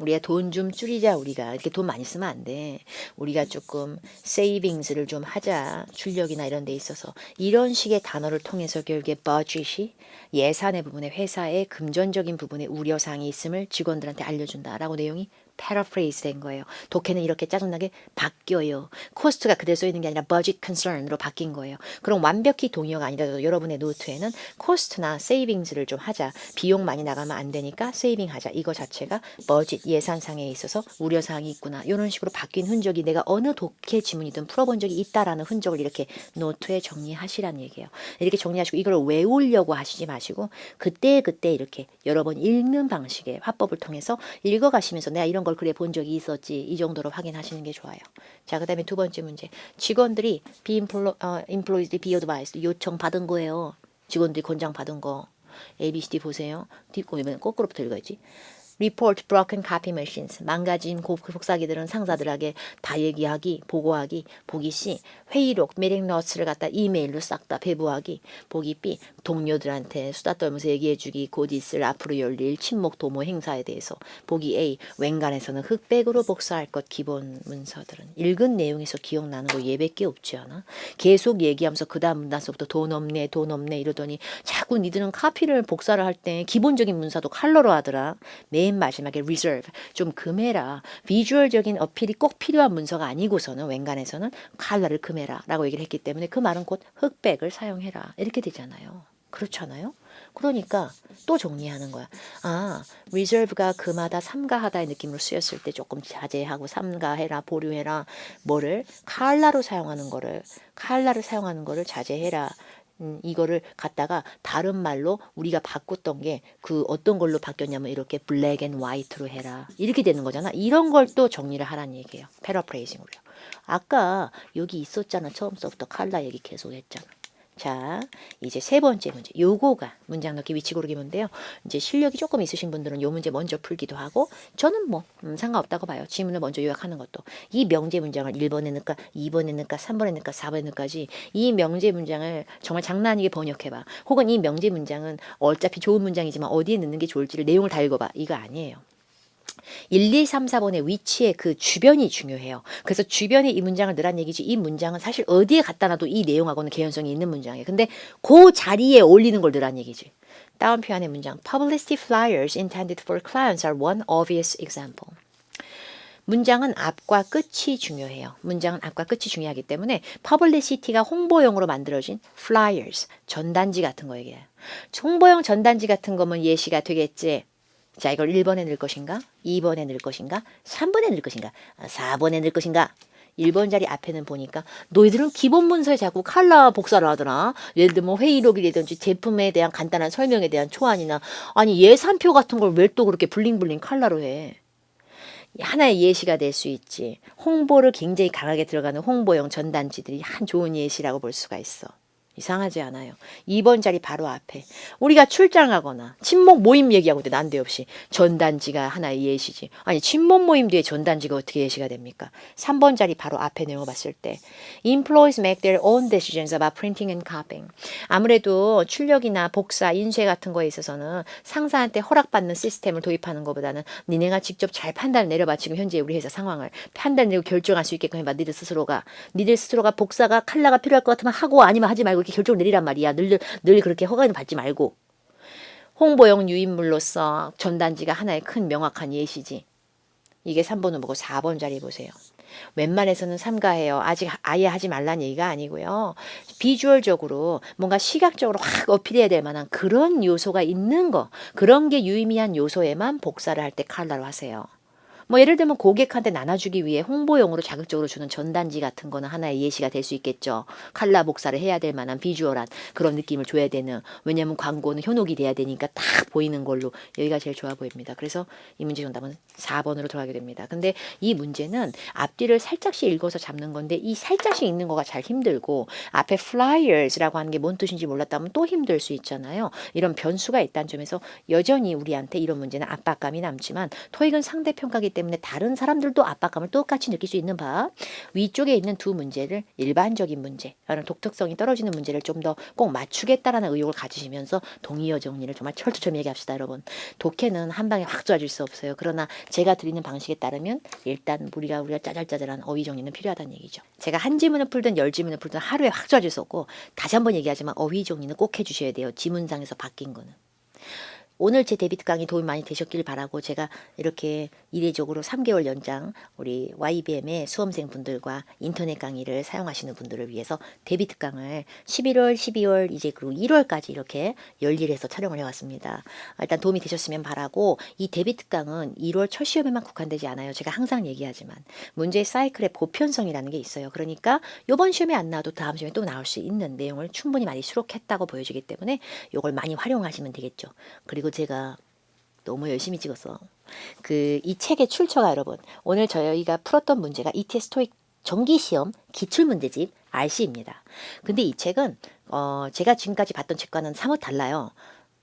우리가 돈 좀 줄이자. 우리가 이렇게 돈 많이 쓰면 안 돼. 우리가 조금 세이빙스를 좀 하자. 출력이나 이런 데 있어서 이런 식의 단어를 통해서 결국에 버짓이 예산의 부분에 회사의 금전적인 부분에 우려사항이 있음을 직원들한테 알려준다라고 내용이 paraphrase 된 거예요. 독해는 이렇게 짜증나게 바뀌어요. 코스트가 그대로 써 있는 게 아니라 budget concern으로 바뀐 거예요. 그럼 완벽히 동의어가 아니라도 여러분의 노트에는 코스트나 세이빙스를 좀 하자. 비용 많이 나가면 안 되니까 세이빙 하자. 이거 자체가 budget 예산상에 있어서 우려사항이 있구나. 이런 식으로 바뀐 흔적이 내가 어느 독해 지문이든 풀어본 적이 있다라는 흔적을 이렇게 노트에 정리하시라는 얘기예요. 이렇게 정리하시고 이걸 외우려고 하시지 마시고 그때그때 이렇게 여러 번 읽는 방식의 화법을 통해서 읽어가시면서 내가 이런 걸 그래 본 적이 있었지 이 정도로 확인하시는 게 좋아요. 자, 그 다음에 두 번째 문제. 직원들이 employees be advised 요청 받은 거예요. 직원들이 권장 받은 거. A, B, C, D 보세요. 뒷꼬리면 거꾸로부터 읽어야지. report broken copy machines. 망가진 복사기들은 상사들에게 다 얘기하기, 보고하기. 보기 C. 회의록, meeting notes를 갖다 이메일로 싹 다 배부하기. 보기 B. 동료들한테 수다 떨면서 얘기해주기. 곧 있을 앞으로 열릴 친목 도모 행사에 대해서. 보기 A. 웬간에서는 흑백으로 복사할 것 기본 문서들은. 읽은 내용에서 기억나는 거 예밖에 없지 않아? 계속 얘기하면서 그 다음 문단서부터 돈 없네 돈 없네 이러더니 자꾸 니들은 카피를 복사를 할 때 기본적인 문서도 컬러로 하더라. 맨 마지막에 reserve 좀 금해라. 비주얼적인 어필이 꼭 필요한 문서가 아니고서는 웬간해서는 컬러를 금해라 라고 얘기를 했기 때문에 그 말은 곧 흑백을 사용해라 이렇게 되잖아요. 그렇잖아요. 그러니까 또 정리하는 거야. 아, reserve가 금하다 삼가하다의 느낌으로 쓰였을 때 조금 자제하고 삼가해라 보류해라. 뭐를 컬러로 사용하는 거를 자제해라. 이거를 갖다가 다른 말로 우리가 바꿨던 게 그 어떤 걸로 바뀌었냐면 이렇게 블랙 앤 화이트로 해라. 이렇게 되는 거잖아. 이런 걸 또 정리를 하라는 얘기예요. 패러프레이징으로요. 아까 여기 있었잖아. 처음서부터 컬러 얘기 계속 했잖아. 자, 이제 세 번째 문제. 요거가 문장 넣기 위치 고르기 문제인데요. 이제 실력이 조금 있으신 분들은 요 문제 먼저 풀기도 하고 저는 뭐 상관없다고 봐요. 지문을 먼저 요약하는 것도. 이 명제 문장을 1번에 넣을까 2번에 넣을까 3번에 넣을까 4번에 넣을까지 이 명제 문장을 정말 장난 아니게 번역해봐. 혹은 이 명제 문장은 어차피 좋은 문장이지만 어디에 넣는 게 좋을지를 내용을 다 읽어봐. 이거 아니에요. 1, 2, 3, 4번의 위치의 그 주변이 중요해요. 그래서 주변에 이 문장을 넣으란 얘기지 이 문장은 사실 어디에 갖다 놔도 이 내용하고는 개연성이 있는 문장이에요. 근데 그 자리에 올리는 걸 넣으란 얘기지. 다운표 안의 문장 Publicity flyers intended for clients are one obvious example. 문장은 앞과 끝이 중요해요. 문장은 앞과 끝이 중요하기 때문에 publicity가 홍보용으로 만들어진 flyers, 전단지 같은 거 얘기해요. 홍보용 전단지 같은 거면 예시가 되겠지. 자, 이걸 1번에 넣을 것인가? 2번에 넣을 것인가? 3번에 넣을 것인가? 4번에 넣을 것인가? 1번 자리 앞에는 보니까 너희들은 기본 문서에 자꾸 컬러 복사를 하더라. 예를 들면 회의록이라든지 제품에 대한 간단한 설명에 대한 초안이나 아니 예산표 같은 걸 왜 또 그렇게 블링블링 컬러로 해. 하나의 예시가 될 수 있지. 홍보를 굉장히 강하게 들어가는 홍보용 전단지들이 한 좋은 예시라고 볼 수가 있어. 이상하지 않아요. 2번 자리 바로 앞에 우리가 출장하거나 친목 모임 얘기하고 있는데 난데없이 전단지가 하나의 예시지. 아니 친목 모임 뒤에 전단지가 어떻게 예시가 됩니까? 3번 자리 바로 앞에 내용을 봤을 때 Employees make their own decisions about printing and copying. 아무래도 출력이나 복사, 인쇄 같은 거에 있어서는 상사한테 허락받는 시스템을 도입하는 것보다는 니네가 직접 잘 판단을 내려봐. 지금 현재 우리 회사 상황을 판단 내고 결정할 수 있게끔 해봐. 니들 스스로가 복사가 컬러가 필요할 것 같으면 하고 아니면 하지 말고 이렇게 결정을 내리란 말이야. 늘 그렇게 허가는 받지 말고. 홍보용 유인물로서 전단지가 하나의 큰 명확한 예시지. 이게 3번을 보고 4번 자리 보세요. 웬만해서는 삼가해요. 아직 아예 하지 말란 얘기가 아니고요. 비주얼적으로 뭔가 시각적으로 확 어필해야 될 만한 그런 요소가 있는 거. 그런 게 유의미한 요소에만 복사를 할 때 컬러로 하세요. 뭐 예를 들면 고객한테 나눠주기 위해 홍보용으로 자극적으로 주는 전단지 같은 거는 하나의 예시가 될 수 있겠죠. 컬러 복사를 해야 될 만한 비주얼한 그런 느낌을 줘야 되는. 왜냐하면 광고는 현혹이 돼야 되니까 딱 보이는 걸로 여기가 제일 좋아 보입니다. 그래서 이 문제 정답은 4번으로 들어가게 됩니다. 근데 이 문제는 앞뒤를 살짝씩 읽어서 잡는 건데 이 살짝씩 읽는 거가 잘 힘들고 앞에 flyers라고 하는 게 뭔 뜻인지 몰랐다면 또 힘들 수 있잖아요. 이런 변수가 있다는 점에서 여전히 우리한테 이런 문제는 압박감이 남지만 토익은 상대평가기 때문에 때문에 다른 사람들도 압박감을 똑같이 느낄 수 있는 바 위쪽에 있는 두 문제를 일반적인 문제, 독특성이 떨어지는 문제를 좀 더 꼭 맞추겠다라는 의욕을 가지시면서 동의어 정리를 정말 철두철미 얘기합시다, 여러분. 독해는 한 방에 확 좋아질 수 없어요. 그러나 제가 드리는 방식에 따르면 일단 우리가 짜잘짜잘한 어휘 정리는 필요하다는 얘기죠. 제가 한 지문을 풀든 10지문을 풀든 하루에 확 좋아질 수 없고, 다시 한번 얘기하지만 어휘 정리는 꼭 해주셔야 돼요. 지문상에서 바뀐 거는. 오늘 제 데비트 강의 도움이 많이 되셨길 바라고, 제가 이렇게 이례적으로 3개월 연장 우리 YBM의 수험생분들과 인터넷 강의를 사용하시는 분들을 위해서 데비트 강을 11월, 12월, 이제 그리고 1월까지 이렇게 열일해서 촬영을 해왔습니다. 일단 도움이 되셨으면 바라고, 이 데비트 강은 1월 첫 시험에만 국한되지 않아요. 제가 항상 얘기하지만 문제 사이클의 보편성이라는 게 있어요. 그러니까 이번 시험에 안 나와도 다음 시험에 또 나올 수 있는 내용을 충분히 많이 수록했다고 보여지기 때문에 이걸 많이 활용하시면 되겠죠. 그리고 제가 너무 열심히 찍었어. 이 책의 출처가, 여러분, 오늘 저희가 풀었던 문제가 ETS 토익 정기시험 기출문제집 RC입니다. 근데 이 책은 제가 지금까지 봤던 책과는 사뭇 달라요.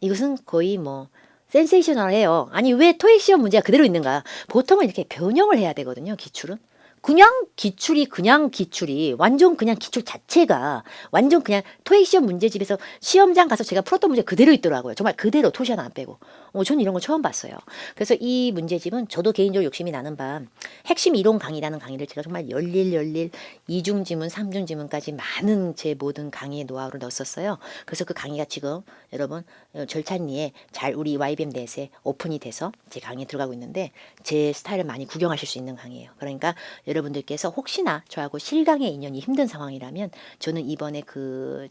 이것은 거의 뭐 센세이셔널해요. 아니, 왜 토익 시험 문제가 그대로 있는가? 보통은 이렇게 변형을 해야 되거든요. 기출은. 그냥 기출이 완전 그냥 기출 자체가 완전 그냥 토익 시험 문제집에서 시험장 가서 제가 풀었던 문제 그대로 있더라고요. 정말 그대로 토시 하나 안 빼고. 저는 이런 거 처음 봤어요. 그래서 이 문제집은 저도 개인적으로 욕심이 나는 바 핵심 이론 강의라는 강의를 제가 정말 열일 이중 지문, 삼중 지문까지 많은 제 모든 강의의 노하우를 넣었었어요. 그래서 그 강의가 지금 여러분 절찬리에 잘 우리 YBM 넷에 오픈이 돼서 제 강의에 들어가고 있는데, 제 스타일을 많이 구경하실 수 있는 강의예요. 그러니까 여러분들께서 혹시나 저하고 실강의 인연이 힘든 상황이라면, 저는 이번에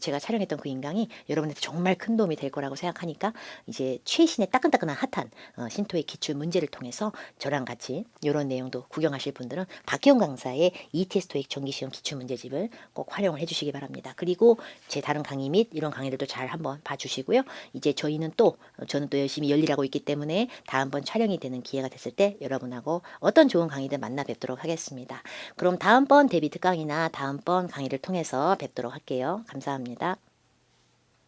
제가 촬영했던 그 인강이 여러분한테 정말 큰 도움이 될 거라고 생각하니까, 이제 최신의 따끈따끈한 핫한 신토의 기출 문제를 통해서 저랑 같이 이런 내용도 구경하실 분들은 박혜원 강사의 ETS 토익 정기시험 기출문제집을 꼭 활용을 해주시기 바랍니다. 그리고 제 다른 강의 및 이런 강의들도 잘 한번 봐주시고요. 이제 저는 또 열심히 열일하고 있기 때문에 다음번 촬영이 되는 기회가 됐을 때 여러분하고 어떤 좋은 강의들 만나 뵙도록 하겠습니다. 그럼 다음번 데비트 강의나 다음번 강의를 통해서 뵙도록 할게요. 감사합니다.